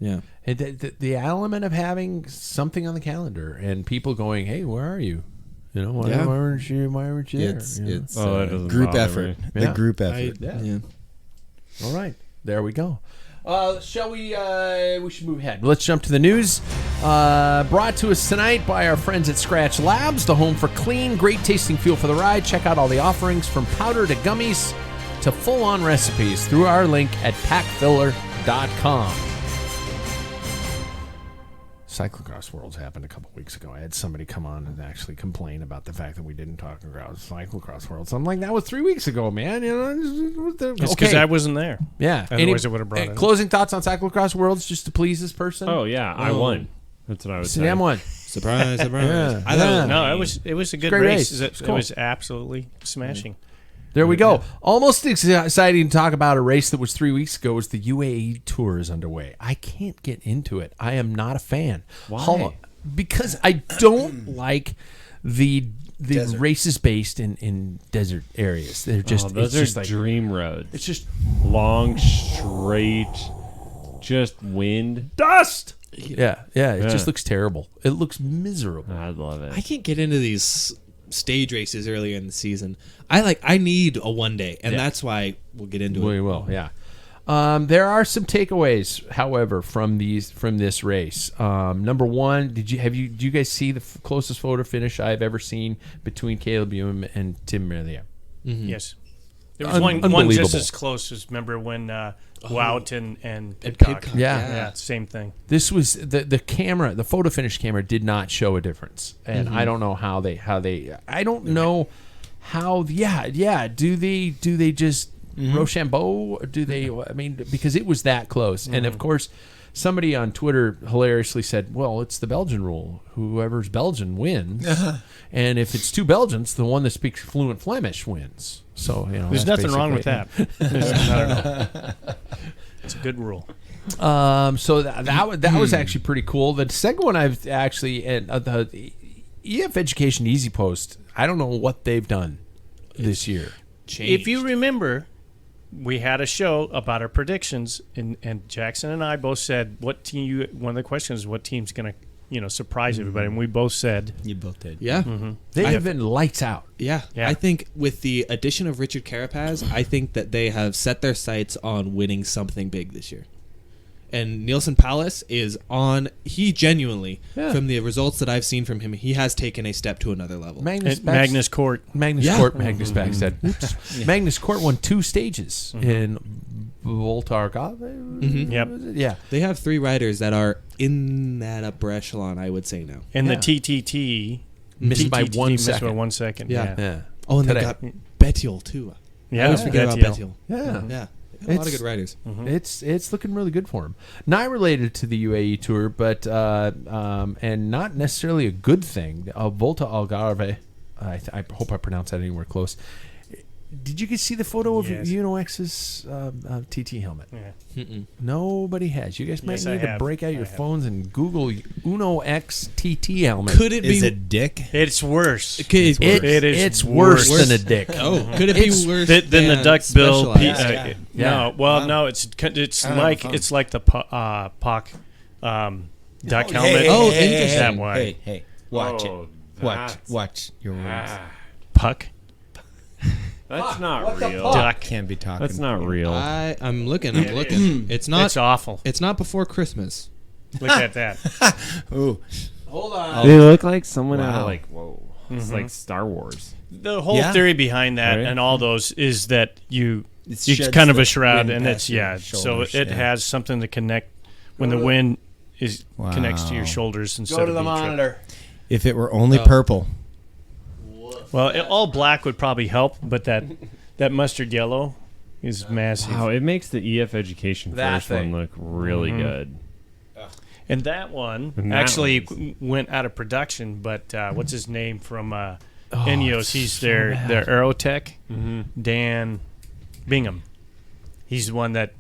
Yeah. And the element of having something on the calendar and people going, hey, where are you? Why Yeah. weren't you there? it's You know? it's Oh, that doesn't group bother effort. me. Yeah. The group effort. Yeah. All right, there we go. Shall we? We should move ahead. Let's jump to the news. Brought to us tonight by our friends at Scratch Labs, the home for clean, great tasting fuel for the ride. Check out all the offerings from powder to gummies to full-on recipes through our link at packfiller.com. Cyclocross Worlds happened a couple weeks ago. I had somebody come on and actually complain about the fact that we didn't talk about Cyclocross Worlds. I'm like, that was 3 weeks ago, man. It's because I wasn't there. Yeah. Otherwise I would've brought it up. Closing thoughts on Cyclocross Worlds just to please this person? Oh yeah, I won. That's what I was saying. Sam won. Surprise, surprise. Yeah. I thought No, it was a good great race. race. It It's cool. was absolutely smashing. There we go. Almost exciting to talk about a race that was 3 weeks ago. Was the UAE Tour is underway. I can't get into it. I am not a fan. Why? Because I don't like the Desert. races based in desert areas. They're just Oh, those it's are just like dream roads. it's just Long, straight, just wind. dust. Yeah. It Yeah. just looks terrible. It looks miserable. I love it. I can't get into these stage races earlier in the season. I need a one day, and Yeah. that's why we'll get into We it. will, yeah. There are some takeaways, however, from this race. Number one, did you guys see the closest photo finish I've ever seen between Caleb Ewan and Tim Melia? Yes. There was one just Unbelievable. as close as, remember when Wout and Pidcock. Pidcock. Yeah. Yeah, same thing. This was the camera, the photo finish camera did not show a difference, and I don't know how they I don't know how. Yeah. Do they just Rochambeau? Do they? I mean, because it was that close, and of course, somebody on Twitter hilariously said, "Well, it's the Belgian rule. Whoever's Belgian wins, and if it's two Belgians, the one that speaks fluent Flemish wins." So There's that's nothing wrong with basically- that. There's not at all. It's a good rule. So that was actually pretty cool. The second one I've actually the EF Education Easy Post. I don't know what they've done this year. Changed. If you remember, we had a show about our predictions, and Jackson and I both said what team. One of the questions is what team's going to surprise everybody, and we both said You both did. Yeah. They have been lights out. Yeah. Yeah. I think with the addition of Richard Carapaz, I think that they have set their sights on winning something big this year. And Nielsen Palace is on. He genuinely, from the results that I've seen from him, he has taken a step to another level. Magnus Court. Magnus Yeah. Court. Magnus Bagstad. Oops. Magnus Court won 2 stages in Volta. Yep. Yeah. They have 3 riders that are in that upper echelon, I would say now. And Yeah. the TTT Missed by 1 missed second. by 1 second. Yeah. Yeah. Oh, and Today. they got Betiol too. I always forget about Betiol. Yeah. Yeah. They got a lot of good riders. It's looking really good for him. Not related to the UAE tour, but and not necessarily a good thing. Volta Algarve. I hope I pronounced that anywhere close. Did you guys see the photo of Yes. Uno X's TT helmet? Yeah. Nobody has. You guys might Yes, I need to have. break out your I have. phones and Google Uno X TT helmet. Could it Is be? it Dick? It's worse. It, It is it's worse worse. than a dick. oh, could it be It's- worse Than the duck bill. Specialized? No, well, no, it's like the Pock duck helmet. Oh, hey, interesting. That way. Hey, watch Oh, it. Watch your words. Puck That's not real. duck. Can't be talking. That's not real. I'm looking. It's not. It's awful. It's not before Christmas. Look at that. Ooh, Hold on. They look like someone out Wow. of like whoa. It's like Star Wars. The whole Yeah. theory behind that Right. and all those is that It it's sheds kind of the a shroud, wind and past it's your so shoulders, it yeah. has something to connect when the wind is connects to your Wow. shoulders instead Go to of the being tripped. monitor. If it were only purple. Well, all black would probably help, but that mustard yellow is massive. Wow, it makes the EF Education That first thing. one look really good. And that one And that actually one's- went out of production, but what's his name from Oh, Ineos? He's their Aerotech, Dan Bingham. He's the one that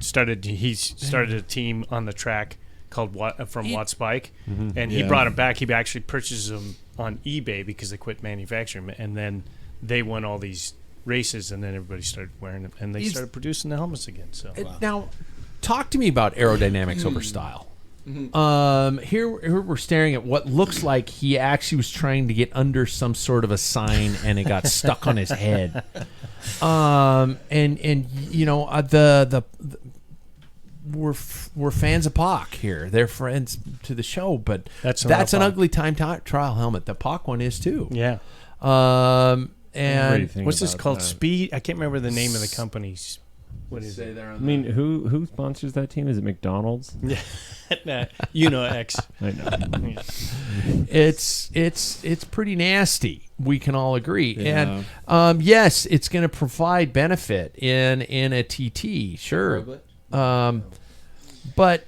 started. He started a team on the track called from Watts Bike, and he Yeah. brought him back. He actually purchased them on eBay because they quit manufacturing, and then they won all these races, and then everybody started wearing them, and they He's- started producing the helmets again. So Now, talk to me about aerodynamics over style. Here we're staring at what looks like he actually was trying to get under some sort of a sign and it got stuck on his head. And you know we're fans of Pac here. They're friends to the show, but That's an not Pac. ugly time trial helmet. The Pac one is too. yeah. And What do you think What's this about called? that? Speed? I can't remember the name of the companies. What is it? I mean, who sponsors that team? Is it McDonald's? X. I know. it's pretty nasty. We can all agree. Yeah. And yes, it's going to provide benefit in a TT, sure. But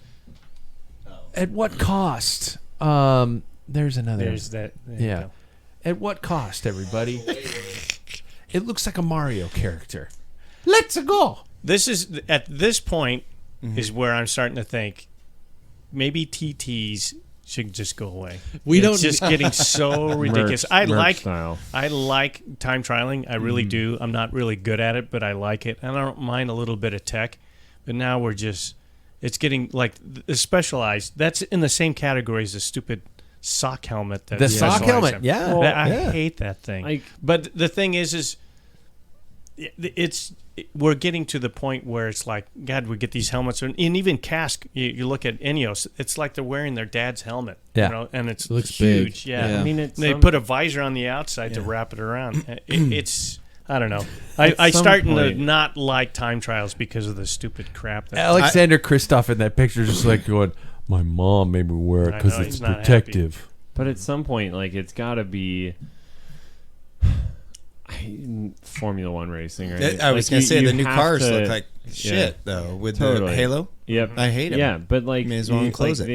at what cost? There's another. There's that. there you Yeah. go. At what cost, everybody? It looks like a Mario character. Let's go. This is at this point is where I'm starting to think maybe TTs should just go away. We It's don't- just getting so ridiculous. Merch style. I like time trialing. I really do. I'm not really good at it, but I like it, and I don't mind a little bit of tech. But now it's getting like the specialized. That's in the same category as the stupid sock helmet. That The sock Specialized helmet, have. yeah. Well, I Yeah. hate that thing. Like- But the thing is we're getting to the point where it's like, God, we get these helmets, and even Cask. You look at Ineos, it's like they're wearing their dad's helmet. Yeah. You know, and it's Looks big. huge. Yeah. Yeah. I mean, it's They some- put a visor on the outside to wrap it around. It's I don't know. I some starting to point- not like time trials because of the stupid crap. That Alexander Kristoff in that picture just like going, my mom made me wear it I because know, it's he's not protective. But at some point, like, it's got to be Formula One racing, right? I was Like, going to you- say, you the new have cars to- look like shit, though, with Totally. the Halo. Yep. I hate 'em. Yeah, but like, May as well enclose it.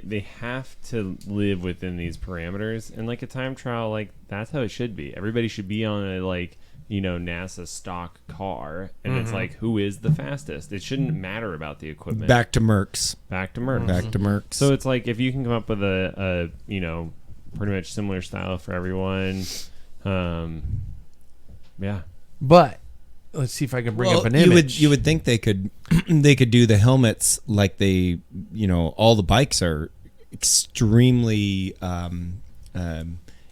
They have to live within these parameters, and like a time trial, like that's how it should be. Everybody should be on a like NASA stock car, and it's like, who is the fastest? It shouldn't matter about the equipment. Back to Mercs. Back to Merc. Back to Mercs. So it's like, if you can come up with a pretty much similar style for everyone, yeah. But let's see if I can bring up an image. You would think they could do the helmets like they, all the bikes are extremely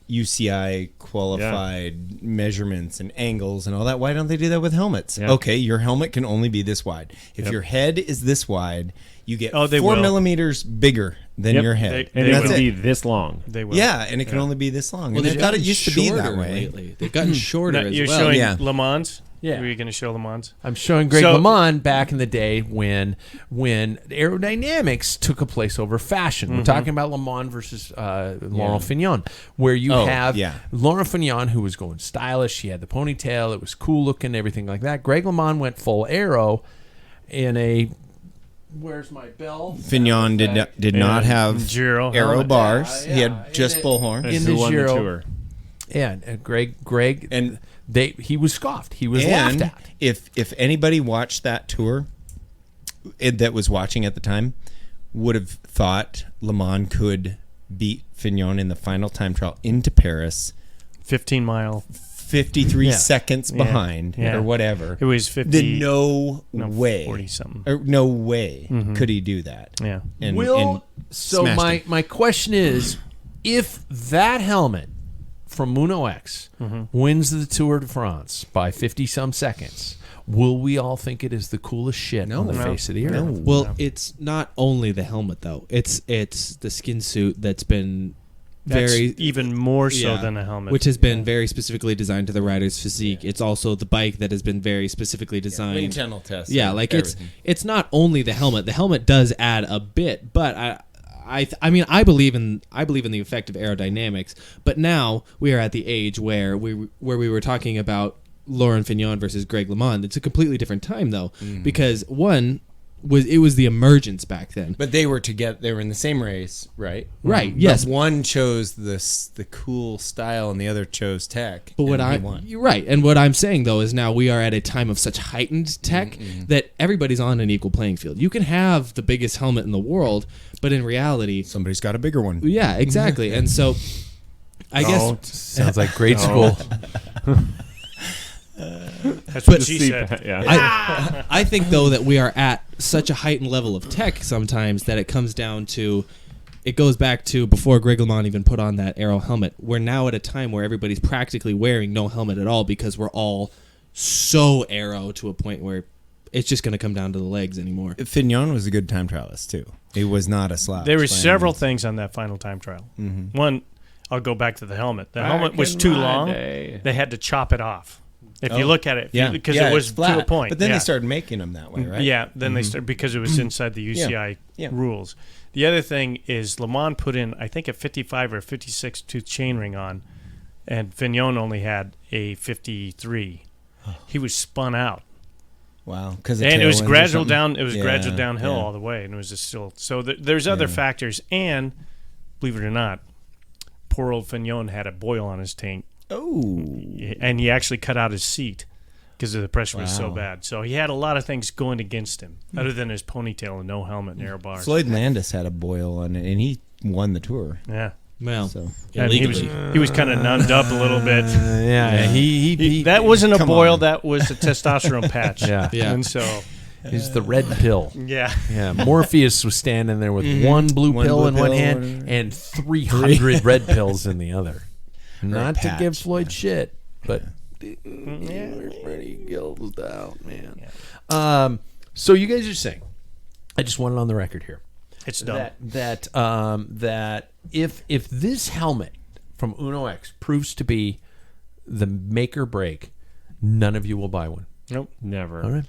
UCI qualified measurements and angles and all that. Why don't they do that with helmets? Yeah. Okay, your helmet can only be this wide. If your head is this wide, you get 4 will. millimeters bigger than your head. And it would be this long. They will. Yeah, and it can only be this long. Well, And I they've thought it gotten used to be that shorter way. lately. They've gotten shorter Now, as you're well. showing Yeah. Le Mans? Yeah. Were you going to show Le Mans? I'm showing Greg So- LeMond back in the day when aerodynamics took a place over fashion. We're talking about Le Mans versus Laurent Fignon, where you have Laurent Fignon, who was going stylish. He had the ponytail. It was cool looking, everything like that. Greg LeMond went full aero in a... Where's my bell? Fignon did not have Giro aero helmet. bars. Yeah, He yeah. had just bullhorn. In Who the won the Giro. tour? Yeah, and Greg, And he was scoffed. He was laughed And at. if anybody watched that tour, that was watching at the time, would have thought Le Mans could beat Fignon in the final time trial into Paris, 15-mile. 53 seconds Yeah. behind Yeah. or whatever. It was 50. Then no way, 40-something. or no way could he do that. Yeah. And, So smashed him. my question is, if that helmet from Muno X wins the Tour de France by 50-some seconds, will we all think it is the coolest shit on the face of the earth? Well, it's not only the helmet though. It's the skin suit that's been That's very even more so yeah, than a helmet. which has been very specifically designed to the rider's physique. It's also the bike that has been very specifically designed. wind tunnel test. Yeah, and like everything. it's not only the helmet. The helmet does add a bit, but I mean I believe in the effect of aerodynamics. But now we are at the age where we were talking about Laurent Fignon versus Greg LeMond. It's a completely different time though, because one was the emergence back then. But they were together. They were in the same race, right? Right, But yes. one chose the cool style, and the other chose tech. But and you're right, and what I'm saying though is now we are at a time of such heightened tech that everybody's on an equal playing field. You can have the biggest helmet in the world, but in reality, somebody's got a bigger one. yeah, exactly. And so, I guess Sounds like grade school. That's what she said. Yeah. I think though that we are at such a heightened level of tech sometimes that it comes down to. It goes back to before Greg LeMond even put on that aero helmet. We're now at a time where everybody's practically wearing no helmet at all because we're all so aero to a point where it's just going to come down to the legs anymore. Fignon was a good time trialist too. He was not a slouch. There were by any several means. things on that final time trial. Mm-hmm. One, I'll go back to the helmet. The Back helmet was in too my long. day. They had to chop it off. If you Oh. look at it, because Yeah, it was it's flat. to a point. But then yeah. they started making them that way, right? Yeah, then they started because it was inside the UCI Yeah. rules. The other thing is Le Mans put in, I think, a 55 or 56 tooth chainring on, and Fignon only had a 53. He was spun out, Wow. Because and it was gradual down. It was Yeah, gradual downhill yeah. all the way, and it was just still. So there's other factors, and believe it or not, poor old Fignon had a boil on his tank, Oh. and he actually cut out his seat because the pressure was so Wow. bad. So he had a lot of things going against him, other than his ponytail and no helmet and air bars. Floyd Landis had a boil on it, and he won the tour. Yeah. Well, So And he was kind of numbed up a little bit. Yeah, he That wasn't a come boil. on. That was a testosterone patch. Yeah. Yeah. And so, he's the red pill. yeah. Yeah, Morpheus was standing there with one blue One pill blue in one pill, hand whatever. and 300 red pills in the other. Not to patch. give Floyd shit, but we're pretty gilded out, man. So you guys are saying, I just want it on the record here, It's done. that if this helmet from Uno X proves to be the make or break, none of you will buy one. Nope. Never. All right.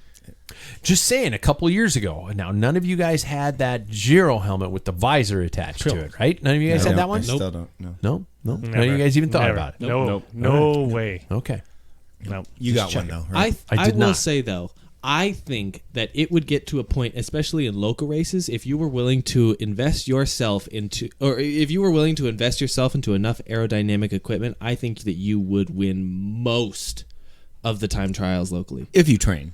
Just saying, a couple of years ago, now none of you guys had that Giro helmet with the visor attached to it, right? None of you guys had that one? I still don't know. No? None of Never. you guys even thought Never. about it? No. Nope. No way. Okay. No. You got one though, right? I I did will not. say though, I think that it would get to a point, especially in local races, if you were willing to invest yourself into, or if you were willing to invest yourself into enough aerodynamic equipment, I think that you would win most of the time trials locally. If you train.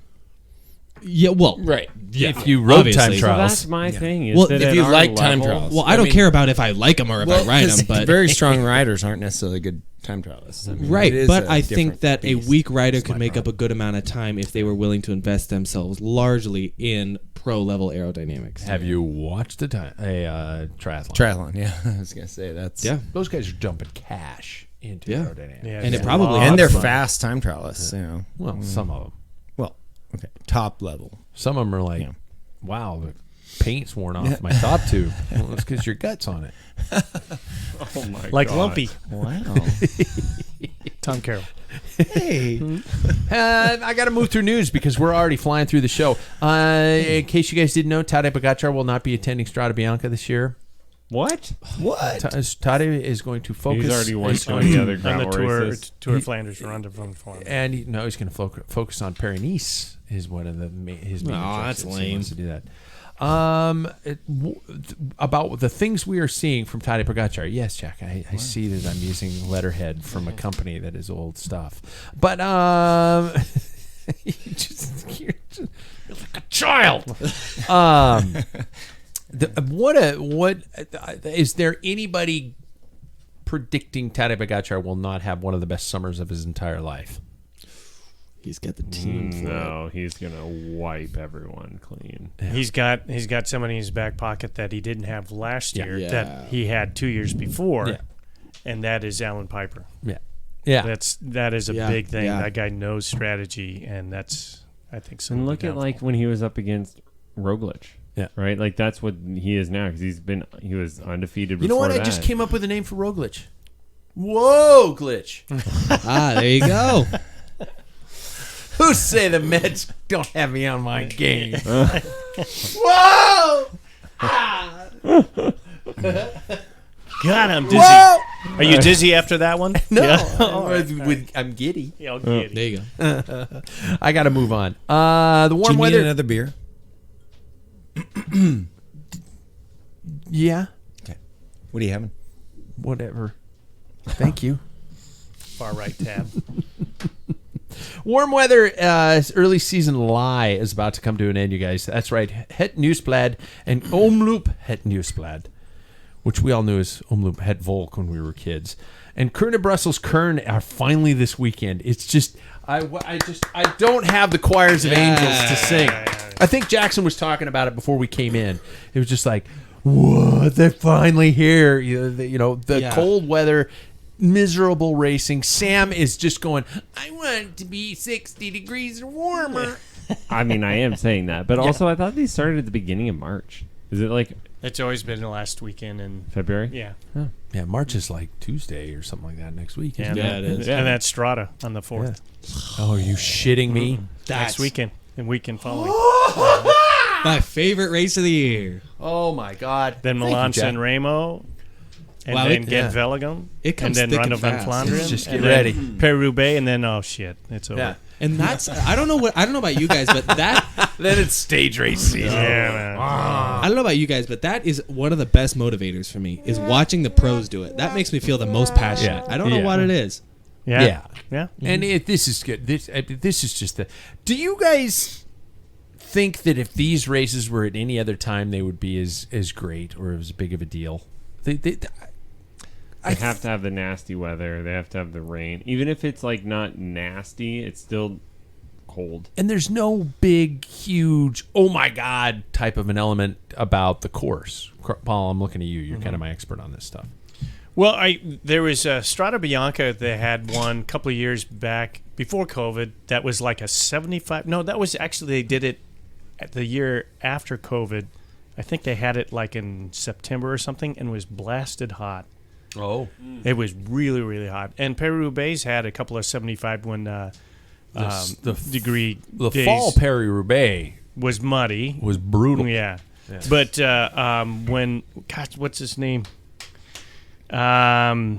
Yeah, well, Right. yeah, If you rode obviously. time So trials. that's my thing. Is Well, that if at you our like time level- trials. Well, I don't care about if I like them or if I ride 'cause them, but very strong riders aren't necessarily good time trialists. I mean, it right. is But a I think different that a beast. weak rider That's could my make up problem. a good amount of time if they were willing to invest themselves largely in pro level aerodynamics. Have you watched a triathlon? Triathlon, yeah. I was gonna say that's Yeah. Those guys are dumping cash into Yeah. aerodynamics. Yeah, And it's it probably and they're fun. fast time trialists. You know, Well, some of them. well, okay, top level. Some of them are like, Yeah. wow, the paint's worn off my top tube. Well, it's because your gut's on it. Oh my Like God. Lumpy. Wow. Tom Carroll. Hey. I got to move through news because we're already flying through the show. In case you guys didn't know, Tadej Pogacar will not be attending Strada Bianca this year. What? What? Tadej is going to focus. He's already won too many other On gravel the tour, races. Tour of Flanders run to run for him. And he's going to focus on Paris-Nice. Is one of his main Aw, objectives. that's He lame. wants to do that. About the things we are seeing from Tadej Pogacar. Yes, Jack, I see that I'm using letterhead from a company that is old stuff. But you're like a child. What is there anybody predicting Tadej Pogacar will not have one of the best summers of his entire life? He's got the team for it. No, he's gonna wipe everyone clean. He's got somebody in his back pocket that he didn't have last year Yeah. that he had 2 years before, Yeah. and that is Alan Piper. Yeah. That is a Yeah, big thing. yeah. That guy knows strategy, and that's I think so. And look at like when he was up against Roglic. Yeah. Right. Like that's what he is now because he was undefeated. You know before what? I that. just came up with a name for Roglic. Whoa, glitch. There you go. Who say the Mets don't have me on my game? Whoa! God, I'm dizzy. Whoa! Are you dizzy after that one? No, Yeah. I'm giddy. Yeah, I'll get it. There you go. I got to move on. The Do warm you need weather. another beer? Yeah, Okay. What are you having? whatever. Thank you. Far right tab. Warm weather, early season lie is about to come to an end, you guys. That's right. Het Nieuwsblad and Omloop Het Nieuwsblad, which we all knew as Omloop Het Volk when we were kids. And Kern and Brussels Kern are finally this weekend. It's just, I don't have the choirs of angels to sing. I think Jackson was talking about it before we came in. It was just like, what? They're finally here. The cold weather, miserable racing. Sam is just going, I want it to be 60 degrees or warmer. I mean, I am saying that, but also I thought these started at the beginning of March. Is it like It's always been the last weekend, and February? yeah, Yeah, March is like Tuesday or something like that next week. yeah, Isn't it? Yeah, it is. And that's Strata on the 4th Oh, are you shitting me? next weekend and weekend following. My favorite race of the year. Oh my God! Then Thank Milan you, Jack. San Remo, and Wow, then it- Gent yeah. Velligem, It comes and then thick Rondo and van fast. Vlaanderen, Let's just get and ready. then Paris-Roubaix, and then oh shit, it's over. Yeah. And that's I don't know about you guys, but that Then it's stage race season. Yeah, man. I don't know about you guys, but that is one of the best motivators for me is watching the pros do it. That makes me feel the most passionate. Yeah. I don't know Yeah. what it is. Yeah, Yeah. yeah. And this is good. This is just the. Do you guys think that if these races were at any other time, they would be as great or as big of a deal? They have to have the nasty weather. They have to have the rain. Even if it's like not nasty, it's still cold. And there's no big, huge, oh my God type of an element about the course. Paul, I'm looking at you. You're kind of my expert on this stuff. Well, there was Strada Bianca. They had one a couple of years back before COVID. That was like a 75. No, that was actually they did it at the year after COVID. I think they had it like in September or something, and it was blasted hot. Oh. It was really, really hot. And Paris-Roubaix had a couple of 75 when degree The days fall Paris-Roubaix was muddy. was brutal. Yeah. But when, gosh, what's his name?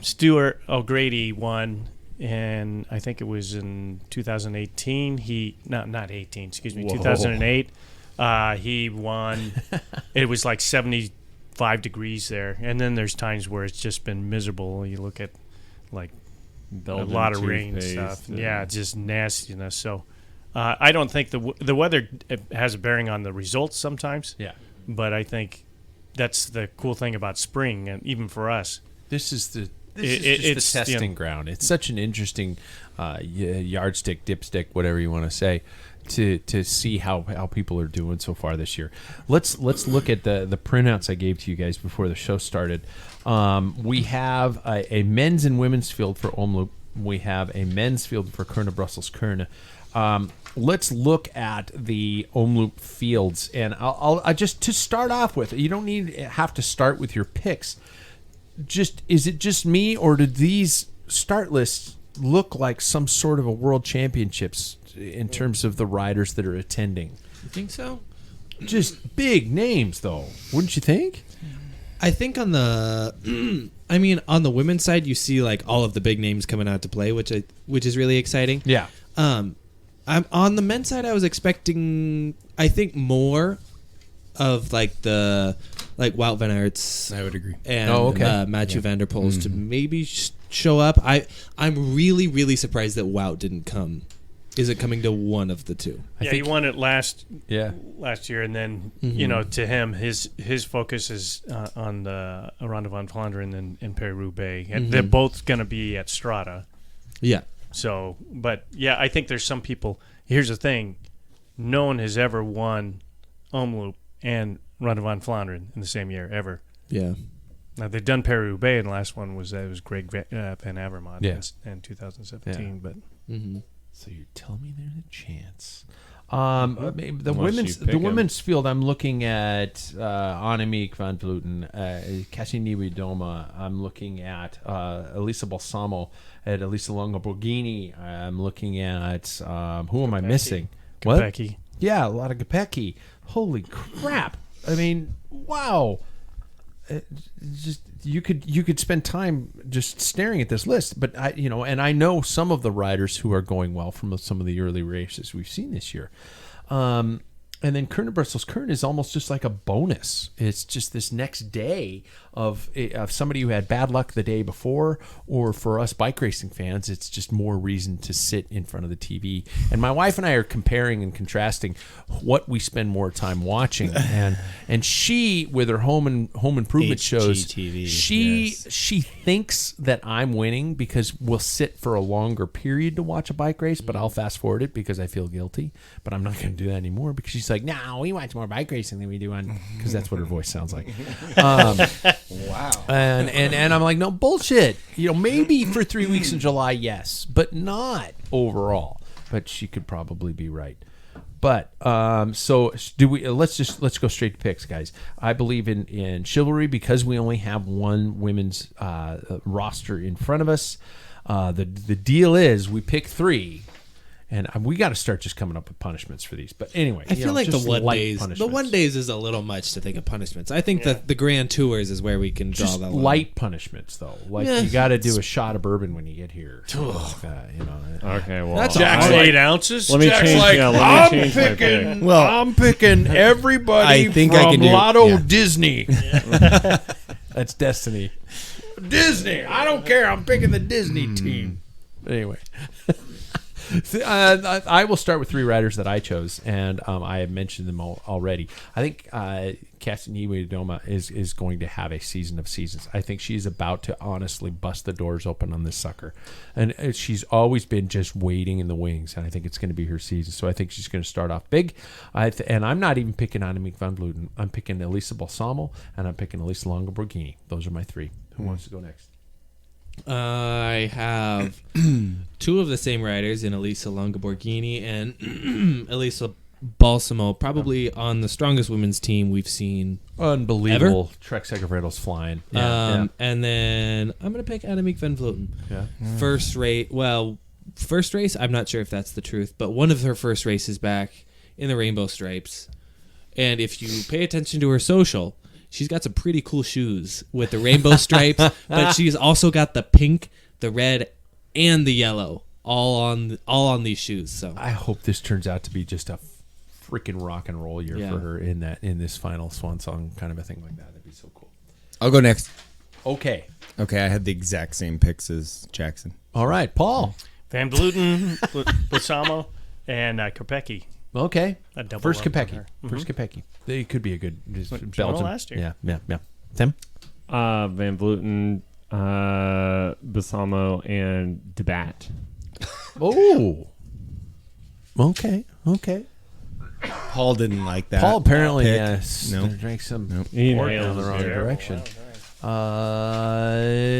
Stuart O'Grady won, and I think it was in 2018. Not 18, excuse me, Whoa. 2008. He won. It was like 75 degrees there. And then there's times where it's just been miserable. You look at like Belgian a lot of rain toothpaste stuff. and- Yeah, just nastiness. So I don't think the weather has a bearing on the results sometimes. Yeah. But I think that's the cool thing about spring, and even for us. This is the It's, testing ground. It's such an interesting yardstick, dipstick, whatever you want to say, to see how people are doing so far this year. Let's look at the printouts I gave to you guys before the show started. We have a men's and women's field for Omloop. We have a men's field for Kuurne Brussels Kuurne. Let's look at the Omloop fields, and I'll just to start off with. You don't have to start with your picks. Is it just me, or do these start lists look like some sort of a world championships in terms of the riders that are attending? You think so? Just big names, though, wouldn't you think? I think on the, on the women's side, you see like all of the big names coming out to play, which is really exciting. Yeah. I'm on the men's side. I was expecting, I think, more of like the Wout van Aerts. I would agree. And Mathieu van der Poels to maybe show up. I'm really, really surprised that Wout didn't come. Is it coming to one of the two? Yeah, he won it last Yeah. year, and then to him, his focus is on the Ronde van Vlaanderen and Paris-Roubaix, and they're both going to be at Strada. Yeah. So, but yeah, I think there's some people. Here's the thing: no one has ever won Omloop and Ronde van Vlaanderen in the same year ever. Yeah. Now they've done Paris-Roubaix, and the last one was Greg Van Avermaet in 2017. Yeah. But So you're telling me there's a chance? The Unless you pick women's field, I'm looking at Annemiek van Vleuten, Cassini Doma. I'm looking at Elisa Balsamo, at Elisa Longo Borghini. I'm looking at who am I missing? Kopecky. Yeah, a lot of Kopecky. Holy crap! I mean, wow. Just you could spend time just staring at this list, but I know some of the riders who are going well from some of the early races we've seen this year. And then Kuurne Brussels Kuurne is almost just like a bonus. It's just this next day of somebody who had bad luck the day before, or for us bike racing fans, it's just more reason to sit in front of the TV. And my wife and I are comparing and contrasting what we spend more time watching. And she, with her home improvement shows, HGTV, she thinks that I'm winning because we'll sit for a longer period to watch a bike race, but I'll fast forward it because I feel guilty. But I'm not going to do that anymore because she's like, no, we watch more bike racing than we do on, because that's what her voice sounds like. Wow. And I'm like, no, bullshit. Maybe for 3 weeks in July, yes, but not overall. But she could probably be right. But so do we? Let's go straight to picks, guys. I believe in chivalry because we only have one women's roster in front of us. The deal is we pick three. And we got to start just coming up with punishments for these. But anyway, I feel like the just one light days punishments. is a little much to think of punishments. I think that the Grand Tours is where we can draw Just that line. light punishments, though. Like Yeah. you got to do a shot of bourbon when you get here. Okay, well, That's Jack's all right. 8 ounces. let me Jack's change. like, Let me change my pick. Well, I'm picking everybody I think I from can do it, Lotto yeah. Disney. That's Destiny. Disney. I don't care. I'm picking the Disney team. Anyway. I will start with three riders that I chose, and I have mentioned them already. I think Cassini Doma is going to have a season of seasons. I think she's about to honestly bust the doors open on this sucker, and she's always been just waiting in the wings, and I think it's going to be her season. So I think she's going to start off big, and I'm not even picking Annemiek van Vleuten. I'm picking Elisa Balsamo, and I'm picking Elisa Longo Borghini. Those are my three. Who wants to go next? I have two of the same riders in Elisa Longo Borghini and Elisa Balsamo, probably on the strongest women's team we've seen. Unbelievable. Trek Segafredo's flying. Yeah. And then I'm going to pick Annemiek van Vleuten. Yeah. First race, I'm not sure if that's the truth, but one of her first races back in the Rainbow Stripes. And if you pay attention to her social, she's got some pretty cool shoes with the rainbow stripes, but she's also got the pink, the red, and the yellow all on these shoes. So I hope this turns out to be just a freaking rock and roll year for her in this final swan song kind of a thing like that. That'd be so cool. I'll go next. Okay. Okay, I had the exact same picks as Jackson. All right, Paul. Van Vleuten, Balsamo, and Kopecky. Okay. A double First up from Kopecky. her. First Kopecky. They could be a good won Belgian. last year. Yeah. Tim? Van Vleuten, Balsamo, and Debat. Oh. Okay. Paul didn't like that. Paul apparently pick. drank some He port inhaled down the his wrong beer. direction.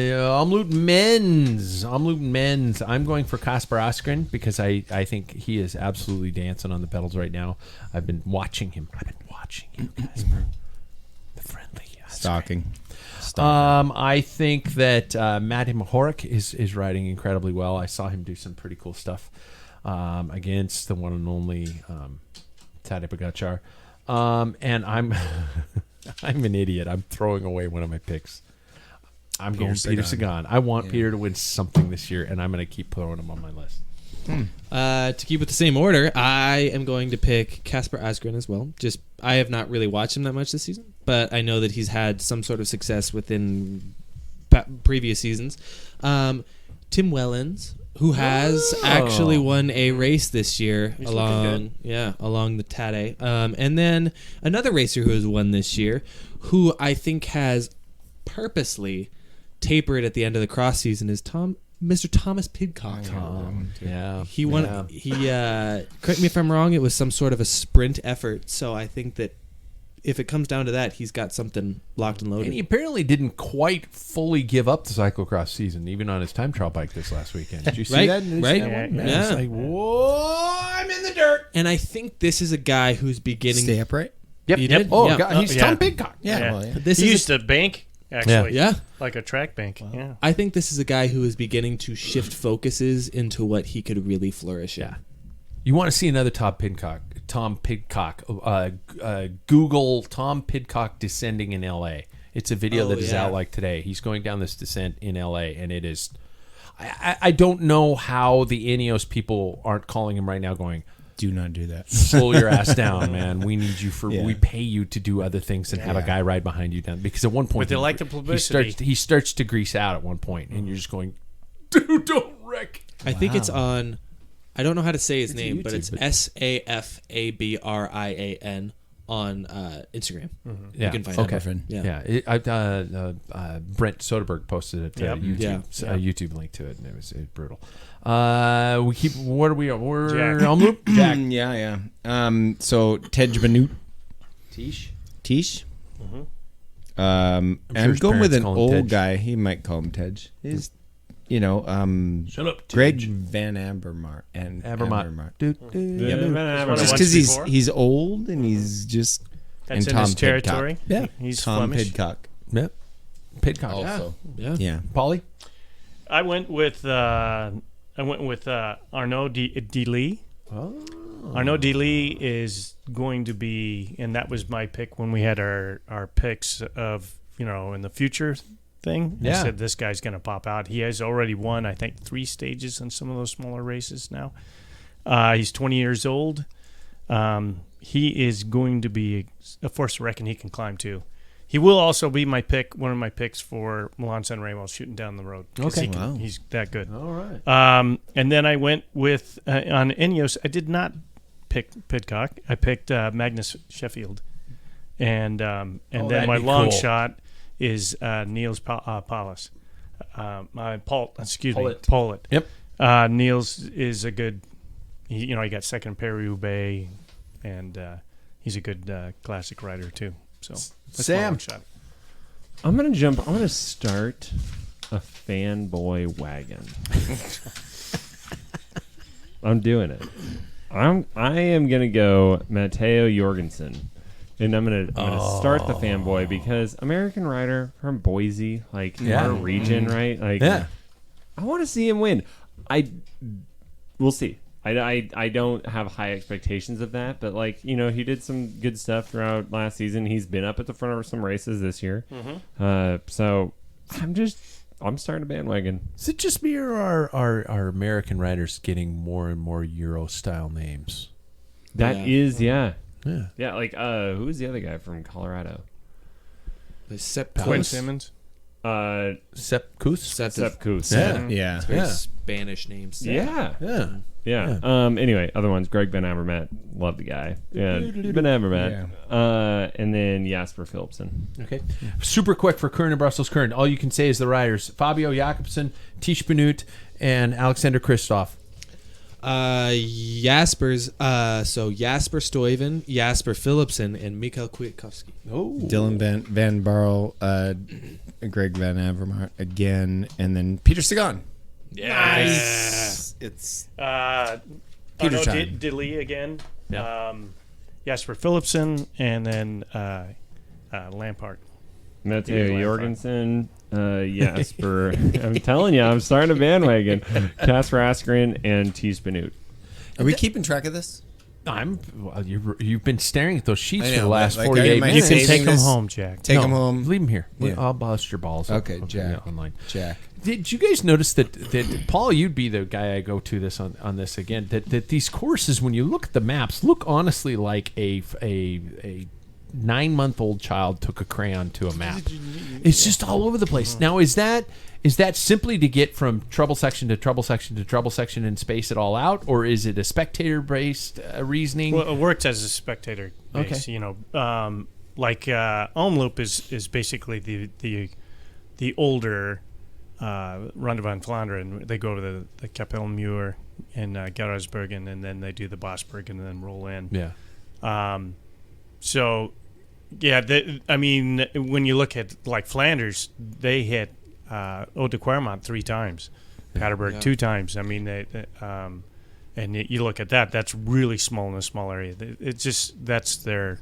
Omloop men's. I'm going for Kasper Askren because I think he is absolutely dancing on the pedals right now. I've been watching him, Kasper. The friendly Askren. Stalking. I think that Matty Mahoric is riding incredibly well. I saw him do some pretty cool stuff against the one and only Tadej Pogačar. And I'm I'm an idiot. I'm throwing away one of my picks. I'm going Peter Sagan. I want Peter to win something this year, and I'm going to keep throwing him on my list. To keep with the same order, I am going to pick Kasper Asgren as well. Just I have not really watched him that much this season, but I know that he's had some sort of success within previous seasons. Tim Wellens, who has actually won a race this year along the Tade. And then another racer who has won this year, who I think has purposely tapered at the end of the cross season, is Mr. Thomas Pidcock. He won. Yeah. He correct me if I'm wrong. It was some sort of a sprint effort. So I think that if it comes down to that, he's got something locked and loaded. And he apparently didn't quite fully give up the cyclocross season, even on his time trial bike this last weekend. Did you see Right, that? right. Yeah. It's like, whoa, I'm in the dirt. And I think this is a guy who's beginning. Stay upright. Yep. You did? Oh, Yeah. God, he's Yeah. Tom Pidcock. Yeah. Well, yeah. This He is used to bank, actually. yeah. Like a track bank. Yeah. I think this is a guy who is beginning to shift focuses into what he could really flourish in. You want to see another Tom Pidcock? Google Tom Pidcock descending in L.A. It's a video that is out like today. He's going down this descent in L.A. and it is. I don't know how the Ineos people aren't calling him right now, going, Do not do that. slow your ass down, man. We need you for. Yeah. We pay you to do other things than have a guy ride behind you down. Because at one point, But they like the publicity. He starts to grease out at one point, and you're just going, dude, don't wreck. I think it's on. I don't know how to say his name, but YouTube, it's but- SAFABRIAN on Instagram. Yeah. You can find okay. it. Yeah. Brent Soderbergh posted it to Yep. YouTube. Yeah. A YouTube link to it, and it was brutal. We keep. What are we on? We're Jack. on loop. Jack. Yeah. So Tej Banut. Tish. I'm his going with parents an call him old Tej. guy. He might call him Tej. He's, Shut up, Greg Tej. Van Avermaet and Avermaet. Just because he's old and he's just That's in Tom his territory. Yeah. He's Tom Flemish. Pidcock. Yep. Pidcock. Also, Yeah. Polly. I went with Arnaud Delis. Oh. Arnaud Delis is going to be, and that was my pick when we had our picks of, in the future thing. Yeah. I said this guy's going to pop out. He has already won, I think, 3 stages in some of those smaller races now. He's 20 years old. He is going to be a force to reckon. He can climb too. He will also be one of my picks for Milan San Remo shooting down the road. 'Cause Okay. Wow. He's that good. All right. And then I went with, on Ineos, I did not pick Pidcock. I picked Magnus Sheffield. And then that'd my be long cool. shot is Niels Paulus. Pollitt. Pollitt. Yep. Niels is a good, he got second Paris-Roubaix, and he's a good classic rider too. So that's my Sam. long shot. I'm gonna jump. I'm gonna start a fanboy wagon. I'm doing it. I am gonna go Matteo Jorgensen, and I'm gonna start the fanboy because American rider from Boise, like Yeah. our region, right? Like, Yeah. I want to see him win. We'll see. I don't have high expectations of that, but he did some good stuff throughout last season. He's been up at the front of some races this year. So I'm starting a bandwagon. Is it just me or are American riders getting more and more Euro style names? That is, yeah. Yeah. Like who's the other guy from Colorado? The Sepp Quinn Palace. Simmons. Sepp Kuss? Sepp Kuss. Yeah. Yeah. Very Yeah. Spanish names. Yeah. Yeah. Anyway, other ones. Greg Van Avermaet. Love the guy. Yeah. Van Avermaet. And then Jasper Philipsen. Okay. Super quick for Kern and Brussels Kern. All you can say is the riders: Fabio Jakobsen, Tish Benut, and Alexander Kristoff. Jasper's so Jasper Stuyven, Jasper Philipsen, and Mikael Kwiatkowski. Oh. Dylan Van Barl, Greg Van Avermaet again, and then Peter Sagan. Nice. It's Peter time. Dilly again. Yeah. Jasper Philipsen, and then Lampard. Matteo Jorgensen. Jasper. I'm telling you, I'm starting a bandwagon. Casper Askren and Tish Benut. Are we keeping track of this? You've been staring at those sheets I for the know, last like, 48 am I You minutes. can saving take them this? home, Jack. Take them home. Leave them here. Yeah. I'll bust your balls. Okay, I'll Jack. Online. Jack. Did you guys notice that Paul, you'd be the guy I go to this on this again, that these courses, when you look at the maps, look honestly like a 9-month-old child took a crayon to a map. It's just all over the place. Now, is that simply to get from trouble section to trouble section to trouble section and space it all out, or is it a spectator-based reasoning? Well, it works as a spectator base. Okay. You know, like Omloop is basically the older Ronde van Vlaanderen. They go to the Kapelmuur and Gerardsbergen, and then they do the Bosberg and then roll in. Yeah. So, yeah, I mean, when you look at like Flanders, they hit Eau de Quermont 3 times, Paterberg 2 times. I mean, and you look at that, that's really small in a small area. It's just that's their,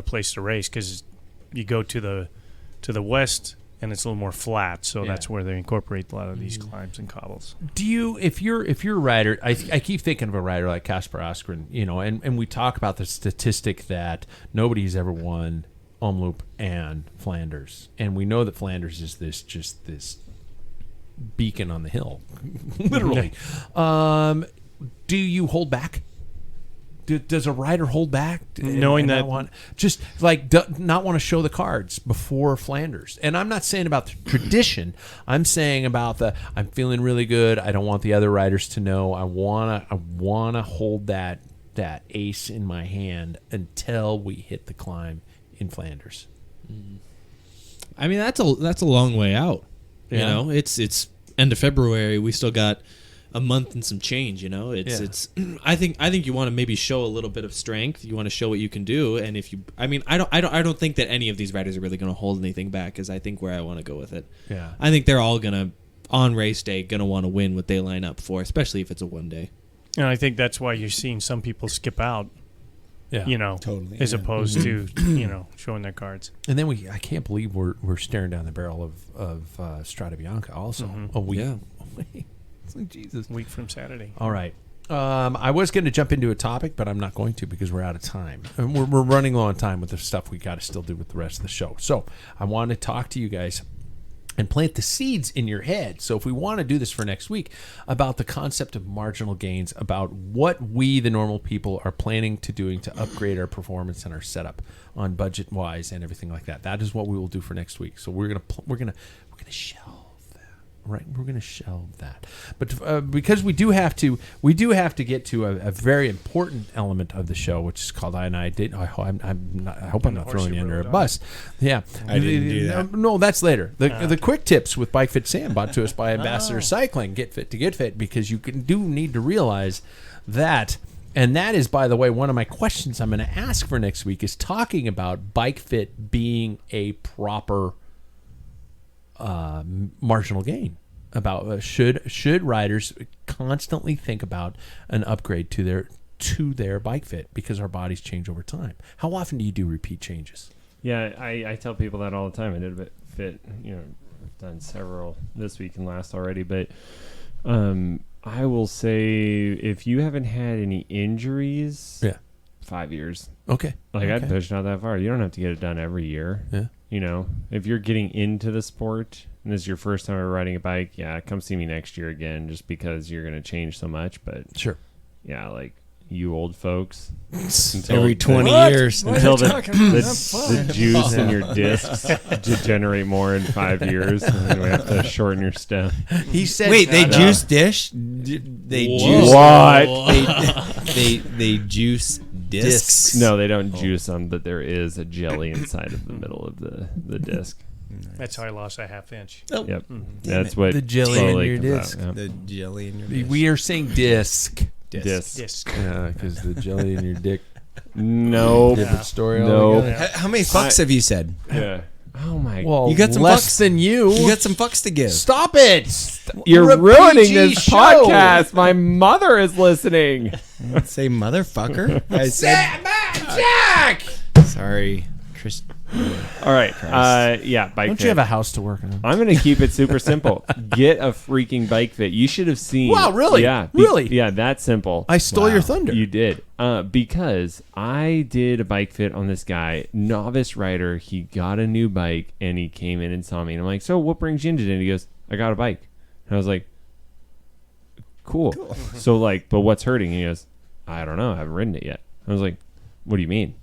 place to race, because you go to the west and it's a little more flat, so that's where they incorporate a lot of these climbs and cobbles. Do you, if you're a rider, I keep thinking of a rider like Casper Askren, and we talk about the statistic that nobody's ever won Omloop and Flanders, and we know that Flanders is this beacon on the hill, literally. Do you hold back? Does a rider hold back, knowing that not want to show the cards before Flanders? And I'm not saying about the tradition. I'm saying about I'm feeling really good. I don't want the other riders to know. I wanna hold that ace in my hand until we hit the climb in Flanders. I mean, that's a long way out. You know, it's end of February. We still got a month and some change. It's I think you want to maybe show a little bit of strength. You want to show what you can do, and I don't think that any of these riders are really going to hold anything back, because I think where I want to go with it. Yeah, I think they're all gonna on race day gonna want to win what they line up for, especially if it's a one day. And I think that's why you're seeing some people skip out. Yeah, totally, as opposed to showing their cards. And then I can't believe we're staring down the barrel of Strada Bianca also a week. Yeah. It's like, Jesus. Week from Saturday. All right. I was going to jump into a topic, but I'm not going to, because we're out of time. And we're running low on time with the stuff we got to still do with the rest of the show. So I want to talk to you guys and plant the seeds in your head. So if we want to do this for next week, about the concept of marginal gains, about what we, the normal people, are planning to doing to upgrade our performance and our setup on budget wise and everything like that. That is what we will do for next week. So we're gonna shelve that, right? We're gonna shelve that, but because we do have to get to a very important element of the show, which is called I hope I'm not throwing you under a bus. Yeah, I didn't do that. No, that's later. The quick tips with Bike Fit Sam, brought to us by Ambassador Cycling. Get fit to get fit, because you do need to realize that. And that is, by the way, one of my questions I'm going to ask for next week, is talking about Bike Fit being a proper marginal gain. About should riders constantly think about an upgrade to their Bike Fit, because our bodies change over time. How often do you do repeat changes? Yeah, I tell people that all the time. I did a bit fit, I've done several this week and last already, but I will say, if you haven't had any injuries, 5 years. Okay. I'd push not that far. You don't have to get it done every year. Yeah. If you're getting into the sport and this is your first time ever riding a bike, come see me next year again, just because you're going to change so much. But sure. Yeah, you old folks. Every 20 years. Until the juice in your discs degenerate more in 5 years, and then we have to shorten your stem. He said, Wait, they juice dish? They Whoa. juice What? they juice discs? No, they don't juice them, but there is a jelly inside of the middle of the disc. That's how I lost a half inch. Oh, Yep, that's what The jelly in slowly your comes out, disc. yeah. the jelly in your dish. we are saying disc. Disc. Disc. Yeah, because the jelly in your dick. Nope. Different story. No. altogether. How many fucks have you said? Yeah. Oh my. Well, You got some less fucks? than you. You got some fucks to give. Stop it! You're We're a ruining PG this show. podcast. My mother is listening. Say motherfucker. I said Jack! sorry, Chris. All right. Yeah. Bike Don't fit. you have a house to work on? I'm gonna keep it super simple. Get a freaking bike fit. You should have seen. Wow, really? Yeah. Really? Yeah. That's simple. I stole your thunder. You did. Because I did a bike fit on this guy, novice rider. He got a new bike and he came in and saw me. And I'm like, so what brings you in today? And he goes, I got a bike. And I was like, cool. So, like, but what's hurting? And he goes, I don't know. I haven't ridden it yet. I was like, what do you mean?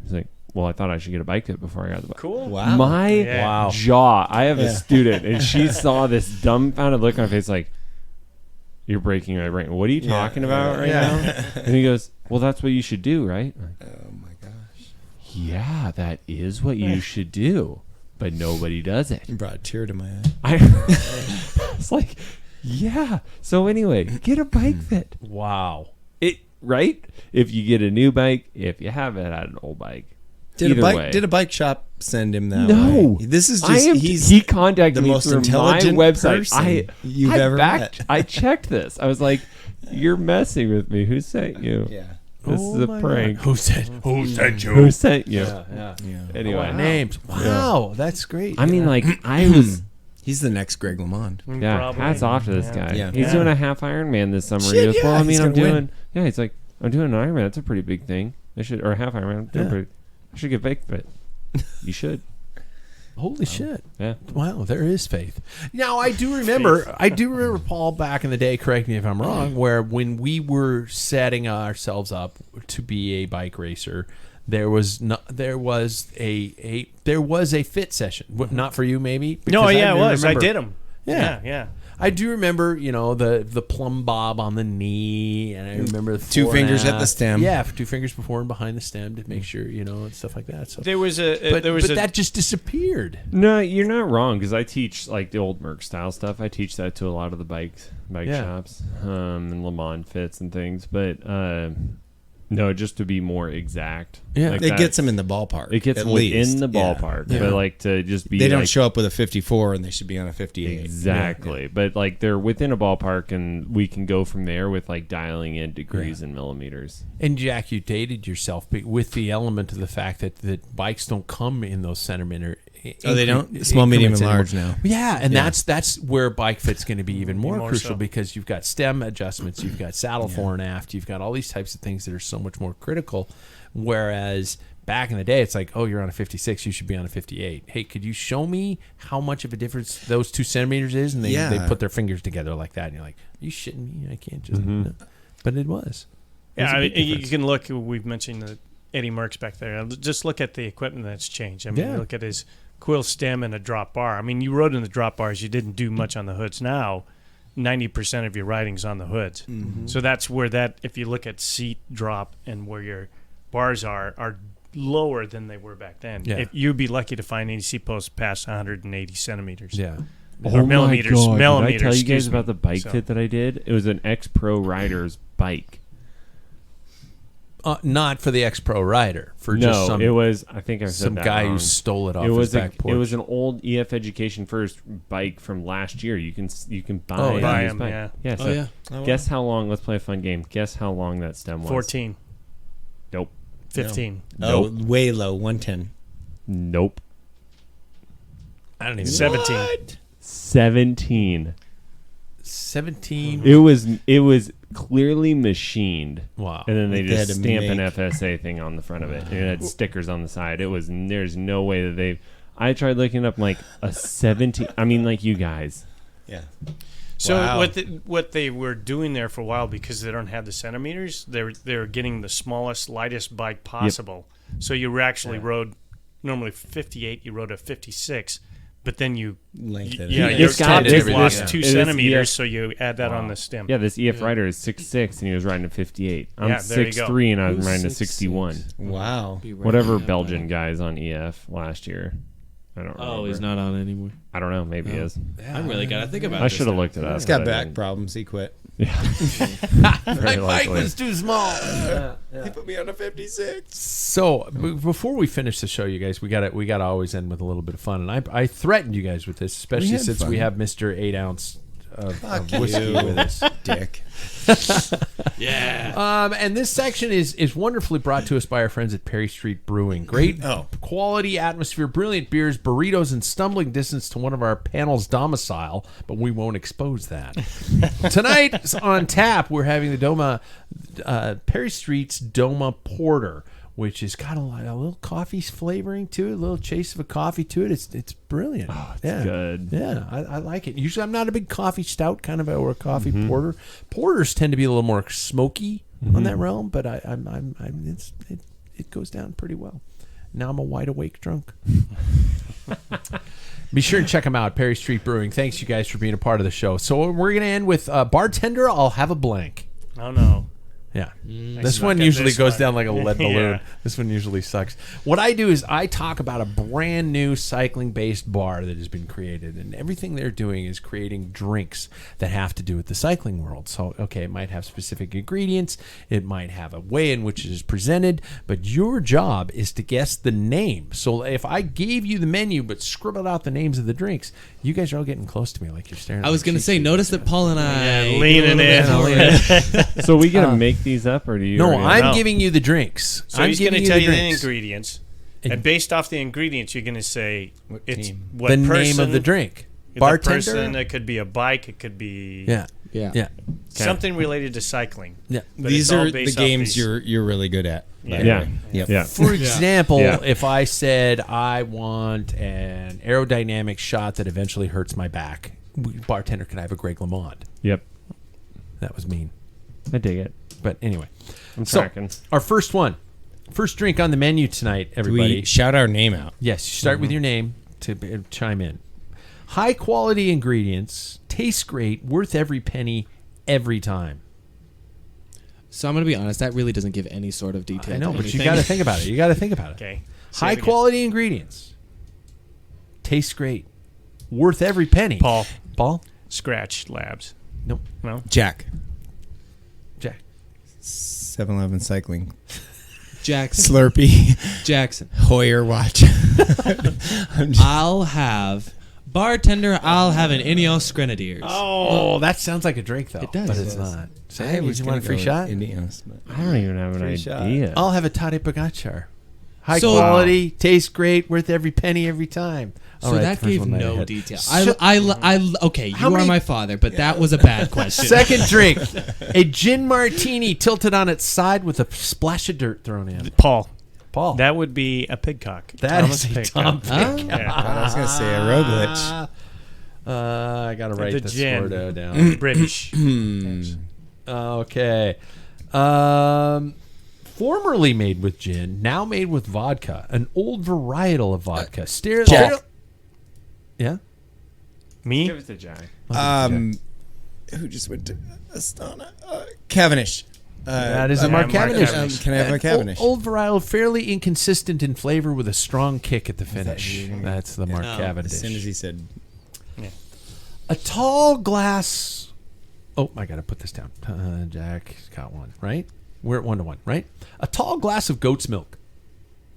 He's like, well, I thought I should get a bike fit before I got the bike. Cool. Wow. My Yeah. jaw. I have a student, and she saw this dumbfounded look on my face, like, "You're breaking my brain. What are you talking about right now?" And he goes, "Well, that's what you should do, right?" I'm like, Oh my gosh. yeah, that is what you should do, but nobody does it. You brought a tear to my eye. It's like, yeah. So anyway, get a bike fit. Wow. It right? If you get a new bike, if you haven't had an old bike. Did Either a bike? way. Did a bike shop send him that No. way? This is I just am, he's he contacted the me most through my intelligent website. person you've ever met. I checked this. I was like, "You're messing with me. Who sent you? yeah. This is a prank. Who sent you? Who sent you?" Yeah. Anyway, Names. Wow, that's great. I mean, like, I was. He's the next Greg LeMond. Yeah, Probably. hats off to this guy. Yeah. He's Yeah. doing a half Ironman this summer. Shit, he goes, yeah, "Well, I he's mean, I'm gonna doing." win. Yeah, he's like, "I'm doing an Ironman. That's a pretty big thing. I should, or a half Ironman. I should get bike fit." You should. Holy shit. Yeah. Wow, there is faith. Now I do remember Paul back in the day, correct me if I'm wrong, where when we were setting ourselves up to be a bike racer, there was a fit session. Not for you maybe? No, Because yeah, it do was. I remember- did them. Yeah. Yeah. I do remember, the plumb bob on the knee, and I remember the Two fore and fingers at the aft. stem. Yeah, 2 fingers before and behind the stem to make sure, and stuff like that. So, There was a. but there was that just disappeared. No, you're not wrong because I teach like the old Merc style stuff. I teach that to a lot of the bike Yeah. shops and Le Mans fits and things. But no, just to be more exact. Yeah. like It that- gets him in the ballpark. It gets at them least. within the Yeah. ballpark, Yeah. but like to just be They don't like, show up with a 54 and they should be on a 58. exactly. But like they're within a ballpark, and we can go from there with like dialing in degrees and millimeters. And Jack, you dated yourself with the element of the fact that bikes don't come in those centimeter. Oh, they don't? Small, medium, and large now. Yeah, and that's where bike fit's going to be even more, More crucial so. because you've got stem adjustments, you've got saddle fore and aft, you've got all these types of things that are so much more critical. Whereas back in the day, it's like, oh, you're on a 56, you should be on a 58. Hey, could you show me how much of a difference those 2 centimeters is? And they put their fingers together like that, and you're like, are you shitting me? I can't just. No. But it was. It was Yeah, a I big mean, you difference. can look. We've mentioned the Eddie Merckx back there. Just look at the equipment that's changed. I mean, Yeah. look at his quill stem and a drop bar. I mean, you rode in the drop bars. You didn't do much on the hoods. Now, 90% of your riding's on the hoods. So that's where that. If you look at seat drop and where your bars are lower than they were back then. Yeah. You'd be lucky to find any seat posts past 180 centimeters. Yeah. Or millimeters. Millimeters. Did I tell you guys excuse me. about the bike So- fit that I did? It was an ex-pro rider's bike. Not for the ex-pro rider, for No, just some it was. I think I said some that guy wrong. who stole it off It was his back porch. It was an old EF Education First bike from last year. You can buy Oh, yeah. Buy this 'em, bike. yeah. Yeah. So Oh yeah. guess how long? Let's play a fun game. Guess how long that stem was. 14, Nope. 15, Oh, way low, 110. Nope. I don't even 17. 17. 17. It was clearly machined. Wow. And then they Like they just had to stamp an make- FSA thing on the front of it. And it had stickers on the side. There's no way that I tried looking up like a 17. I mean, like you guys. Yeah. So Wow. what they were doing there for a while, because they don't have the centimeters, they're getting the smallest, lightest bike possible. So you actually rode normally 58, you rode a 56, but then you Lengthen it. your This guy top did tip it. lost Yeah. 2 It is- centimeters, yeah. so you add that on the stem. Yeah, this EF rider is 6'6", and he was riding a 58. I'm Yeah, there you go. 6'3", and I was Who's riding a 6'6"? 61. Wow. Be right Whatever on that Belgian bike. guys on EF last year. I don't remember. Oh, he's not on anymore. I don't know. Maybe he is. I'm really gotta think about. I this should have now. looked it up. He's got but I back didn't. problems. He quit. Yeah. My Very bike likely. was too small. He put me on a 56. So before we finish the show, you guys, we gotta always end with a little bit of fun, and I threatened you guys with this, especially had since fun. we have Mr. 8 ounce of Fuck whiskey you. with us. Dick. Yeah. And this section is wonderfully brought to us by our friends at Perry Street Brewing. Great quality atmosphere, brilliant beers, burritos, and stumbling distance to one of our panel's domicile, but we won't expose that. Tonight on tap, we're having the Doma, Perry Street's Doma Porter, which has got a little coffee flavoring to it, a little chase of a coffee to it. It's brilliant. Oh, it's good. Yeah, I like it. Usually, I'm not a big coffee stout kind of or a coffee porter. Porters tend to be a little more smoky on that realm, but it goes down pretty well. Now I'm a wide awake drunk. Be sure and check them out, Perry Street Brewing. Thanks, you guys, for being a part of the show. So we're going to end with Bartender, I'll Have a Blank. Oh no. Yeah. I This snuck one in usually this goes one. down like a lead balloon. Yeah. This one usually sucks. What I do is I talk about a brand new cycling-based bar that has been created, and everything they're doing is creating drinks that have to do with the cycling world. So, okay, it might have specific ingredients, it might have a way in which it is presented, but your job is to guess the name. So if I gave you the menu but scribbled out the names of the drinks, you guys are all getting close to me like you're staring at I was my gonna cheek say, sheet. notice that Paul and I Yeah, leaning get a little in. bit- So we gonna make these up, or do you? No, already I'm know? giving you the drinks. So I'm he's going giving to you tell you the drinks. ingredients, and based off the ingredients, you're going to say it's team? what The person, name of the drink. the Bartender. person. It could be a bike. It could be Yeah. Yeah. Yeah. something related to cycling. Yeah. But These it's all are the based off games these. you're really good at. by the Yeah. way. Yep. Yeah. For example, Yeah. if I said I want an aerodynamic shot that eventually hurts my back, bartender, can I have a Greg LeMond? Yep. That was mean. I dig it. But anyway. I'm So, tracking. our first drink on the menu tonight, Do everybody. we shout our name out? Yes, you start with your name to chime in. High quality ingredients, tastes great, worth every penny, every time. So I'm gonna be honest. That really doesn't give any sort of detail. I know, to but you anything. got to think about it. You got to think about it. Okay. Say High it again. quality ingredients, tastes great, worth every penny. Paul? Scratch Labs. Nope. No. Jack. Jack. 7-Eleven cycling. Jackson. Slurpee. Jackson. Hoyer watch. I'll have bartender. I'll have an Ineos Grenadiers. Oh, that sounds like a drink, though. It does. But It it's does. not. Say, you want a free shot? Indiana's, but I don't even have an Free shot. idea. I'll have a Toddy Pogacar. High So- quality, tastes great, worth every penny every time. So All right, that first gave one right no ahead. detail. So- Okay, you How are many- my father, but that was a bad question. Second drink, a gin martini tilted on its side with a splash of dirt thrown in. Paul. Paul, That would be a pigcock. that Thomas is a Pigcock. Tom Huh? Yeah. I was gonna say a Roglic. I gotta write The this gin. word down. British. Okay. Formerly made with gin, now made with vodka. An old varietal of vodka. Jack. Yeah. Me? Give it to Jack. Who just went to Astana? Cavendish. That is a Mark Mark Cavendish. Cavendish. Can I have a Cavendish? Old varietal, fairly inconsistent in flavor with a strong kick at the finish. That's the Mark Oh. Cavendish. As soon as he said, A tall glass. Oh, I gotta put this down. Jack got one, right? We're at 1-1, right? A tall glass of goat's milk.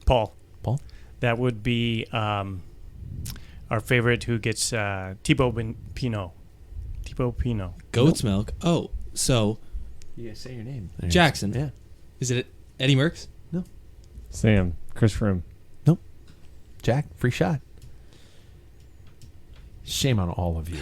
Paul. Paul? That would be our favorite who gets Thibaut Pinot. Thibaut Pinot. Goat's milk. Oh, so You gotta say your name. Jackson. Yeah. Is it Eddie Merckx? Sam. Chris Froome. Jack, free shot. Shame on all of you.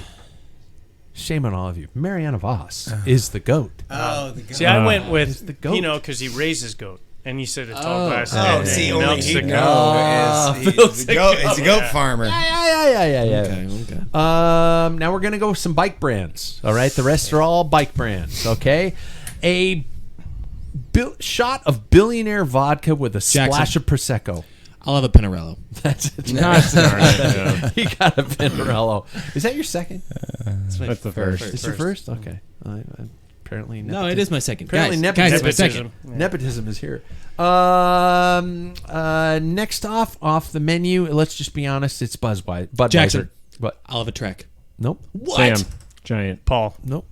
Shame on all of you. Mariana Voss is the goat. "Oh, the See, I went It's with the goat. Pinot because he raises goat. And you said a tall glass. Oh, and see, milk's only the he goat. knows. He's a goat farmer. Yeah. Okay. Now we're gonna go with some bike brands. All right, the rest are all bike brands. Okay, a shot of billionaire vodka with a splash of prosecco. I'll have a Pinarello. That's it. Not darn it. You got a Pinarello. Is that your second? That's the first. It's your first. Okay. Apparently, No, it is my second. Apparently, Guys, it's my second. Nepotism is here. Next off the menu, let's just be honest, it's Budweiser. Jackson. But I'll have a Trek. nope. Sam, Giant. Paul. Nope.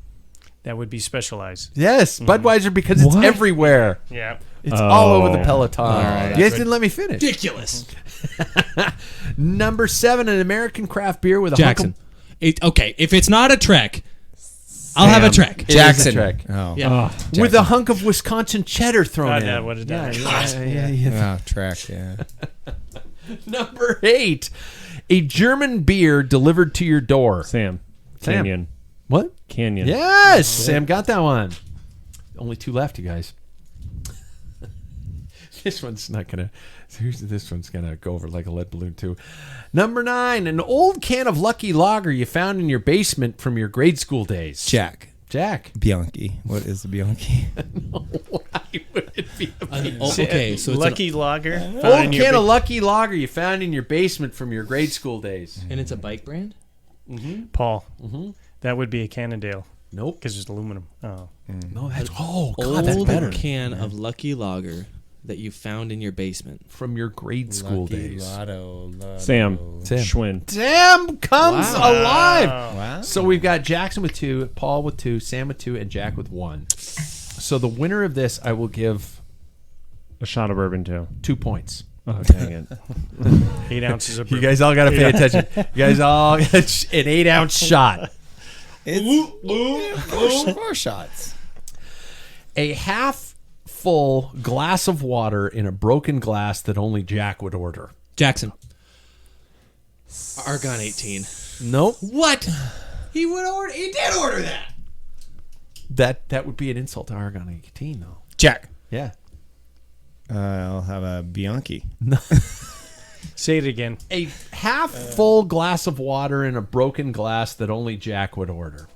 That would be Specialized. Yes, Budweiser because it's What? everywhere. Yeah. It's all over the Oh. Peloton. right. You guys didn't let me finish. Ridiculous. Number 7, an American craft beer with a Jackson. hunk Okay, if it's not a Trek, I'll have a Trek. It is a Jackson. Trek. Oh. Yeah. with a hunk of Wisconsin cheddar thrown God, in. that would've done it. Yeah. Oh, track. Yeah. Number 8, a German beer delivered to your door. Sam. Sam. Canyon. What? Canyon. Yes, Sam got that one. Only 2 left, you guys. This one's not gonna. This one's gonna go over like a lead balloon too. Number 9, an old can of Lucky Lager you found in your basement from your grade school days. Jack. Bianchi. What is the Bianchi? Why would it be a Okay, so it's Lucky Lager. found old in your can of big- Lucky Lager you found in your basement from your grade school days? and it's a bike brand? Paul. That would be a Cannondale Nope. because it's aluminum. Oh. No, that's God. That's Old better. can of Lucky Lager that you found in your basement. From your grade school Lucky days. Lotto. Sam. Sam. Schwinn. Sam comes Wow. alive. Wow. So we've got Jackson with 2, Paul with 2, Sam with 2, and Jack with 1. So the winner of this, I will give A shot of bourbon too. 2 points. Oh dang it. 8 ounces of You bourbon. guys all got to pay attention. You guys all get an 8-ounce shot. It's 4 shots. A half full glass of water in a broken glass that only Jack would order. Jackson. Argon 18. Nope. What? He did order that. That would be an insult to Argon 18, though. Jack. Yeah. I'll have a Bianchi. Say it again. A half full glass of water in a broken glass that only Jack would order.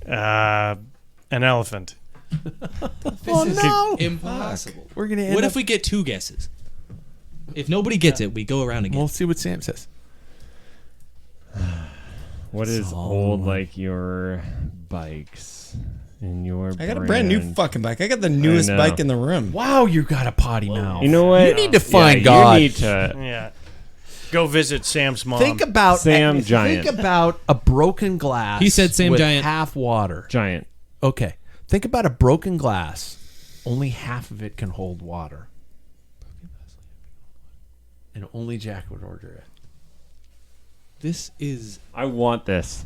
An elephant. Oh, no. Impossible. We're going to end What up... if we get 2 guesses? If nobody gets it, we go around again. We'll see what Sam says. What is old like your bikes in your I got a brand new fucking bike. I got the newest know. bike in the room. Wow, you got a potty mouth. You know what? You need to find yeah, God. You need to Yeah. Go visit Sam's mom. Think about Sam Giant. Think about a broken glass. He said Sam with Giant. half water. Giant. Okay. Think about a broken glass. Only half of it can hold water. And only Jack would order it. This is I want this.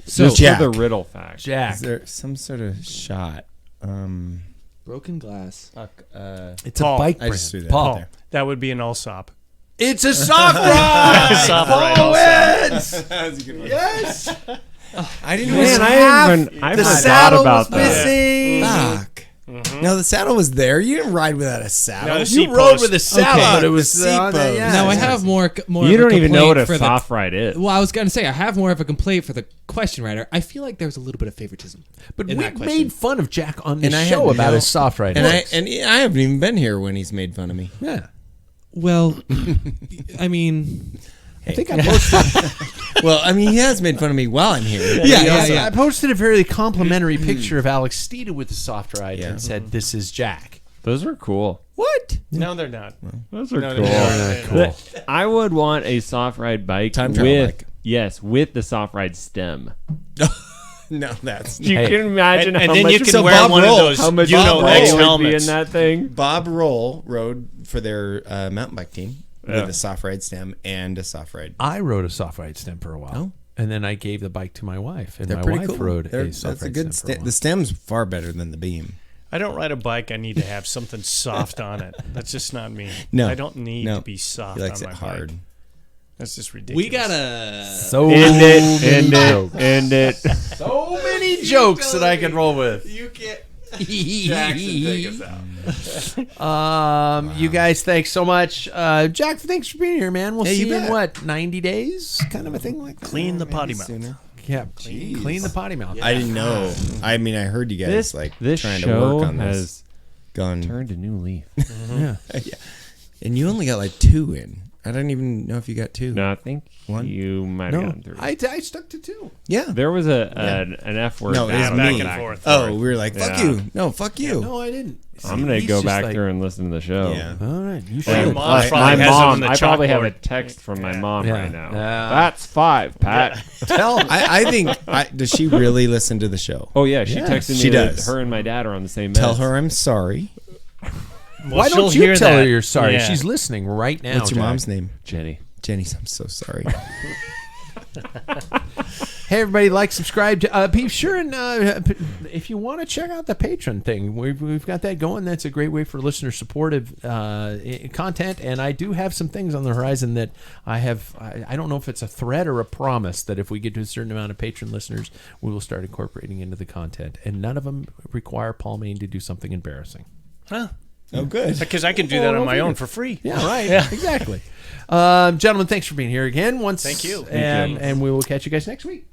so Just Jack. for the riddle fact. Jack. Is there some sort of shot? broken glass. It's Paul. a bike I brand. just threw that Paul. out there. That would be an Allsop. It's a soft ride. Soft Paul ride, wins. Yes. I didn't Man, I the forgot saddle about was that. missing. Fuck. No, the saddle was there. You didn't ride without a saddle. No, the You seat rode post. with a saddle, Okay. but it was The seat post. Now I have more. You of don't a even know what a complaint for soft ride is. Well, I was gonna say I have more of a complaint for the question writer. I feel like there's a little bit of favoritism. But in we that question. made fun of Jack on And this I show had about no- his soft ride. and I works. haven't even been here when he's made fun of me. Yeah. Well, I mean, I think I posted. Well, I mean, he has made fun of me while I'm here. I posted a very complimentary picture of Alex Steeda with the soft ride Yeah. and said, "This is Jack." Those are cool. What? No, they're not. Those are No, cool. they're not. But I would want a soft ride bike Time travel with bike. yes, with the soft ride stem. No, that's You Hey. can imagine And how then much you can So wear Bob one Roll, of those, how much you know, Bob X Roll would be in helmets. that thing. Bob Roll rode for their mountain bike team Yeah. with a soft ride stem and a soft ride. I rode a soft ride stem for a while, Oh. and then I gave the bike to my wife, and They're my pretty wife cool. rode They're- a soft that's a ride good stem for a while. the stem's far better than the beam. I don't ride a bike. I need to have something soft on it. That's just not me. No. I don't need No. to be soft He likes on it my hard. bike. That's just ridiculous. we gotta. So End many it. jokes. End it. So many jokes that I can roll with. You can't. Jackson, take us out. You guys, thanks so much. Jack, thanks for being here, man. We'll Hey, see you you in bet. what, 90 days? Kind of a thing like that. Clean the potty Maybe mouth. sooner. Yeah, clean the potty mouth. I didn't know. I mean, I heard you guys This like this trying to show work on this. has Gone. turned a new leaf. Yeah. Yeah. And you only got like 2 in. I don't even know if you got 2. No, I think One? you might have No, gotten 3. I stuck to 2. Yeah. There was an F word. No, it was battle back me. and forth. Oh, we were like, fuck Yeah. you. No, fuck you. No, I didn't. I'm gonna He's go just back like, there and listen to the show. Yeah. All right, you Well, your should. mom probably my has it on mom. the I probably have a chalkboard. text from my mom Yeah. right now. Yeah. That's 5, Pat. Tell. I think, does she really listen to the show? Oh yeah, she Yes. texted me. She that does. Her and my dad are on the same. Tell meds. her I'm sorry. Why she'll don't you hear tell her that. you're sorry? Yeah. She's listening right now. What's your Jack. mom's name? Jenny. Jenny, I'm so sorry. Hey, everybody, like, subscribe. Be sure and if you want to check out the Patreon thing, we've got that going. That's a great way for listener supportive content. And I do have some things on the horizon that I don't know if it's a threat or a promise that if we get to a certain amount of patron listeners, we will start incorporating into the content. And none of them require Paul Maine to do something embarrassing. Huh? Oh, good. Because I can do that on my own for free. Yeah, right. Yeah. Exactly. Gentlemen, thanks for being here again. Thank you. And we will catch you guys next week.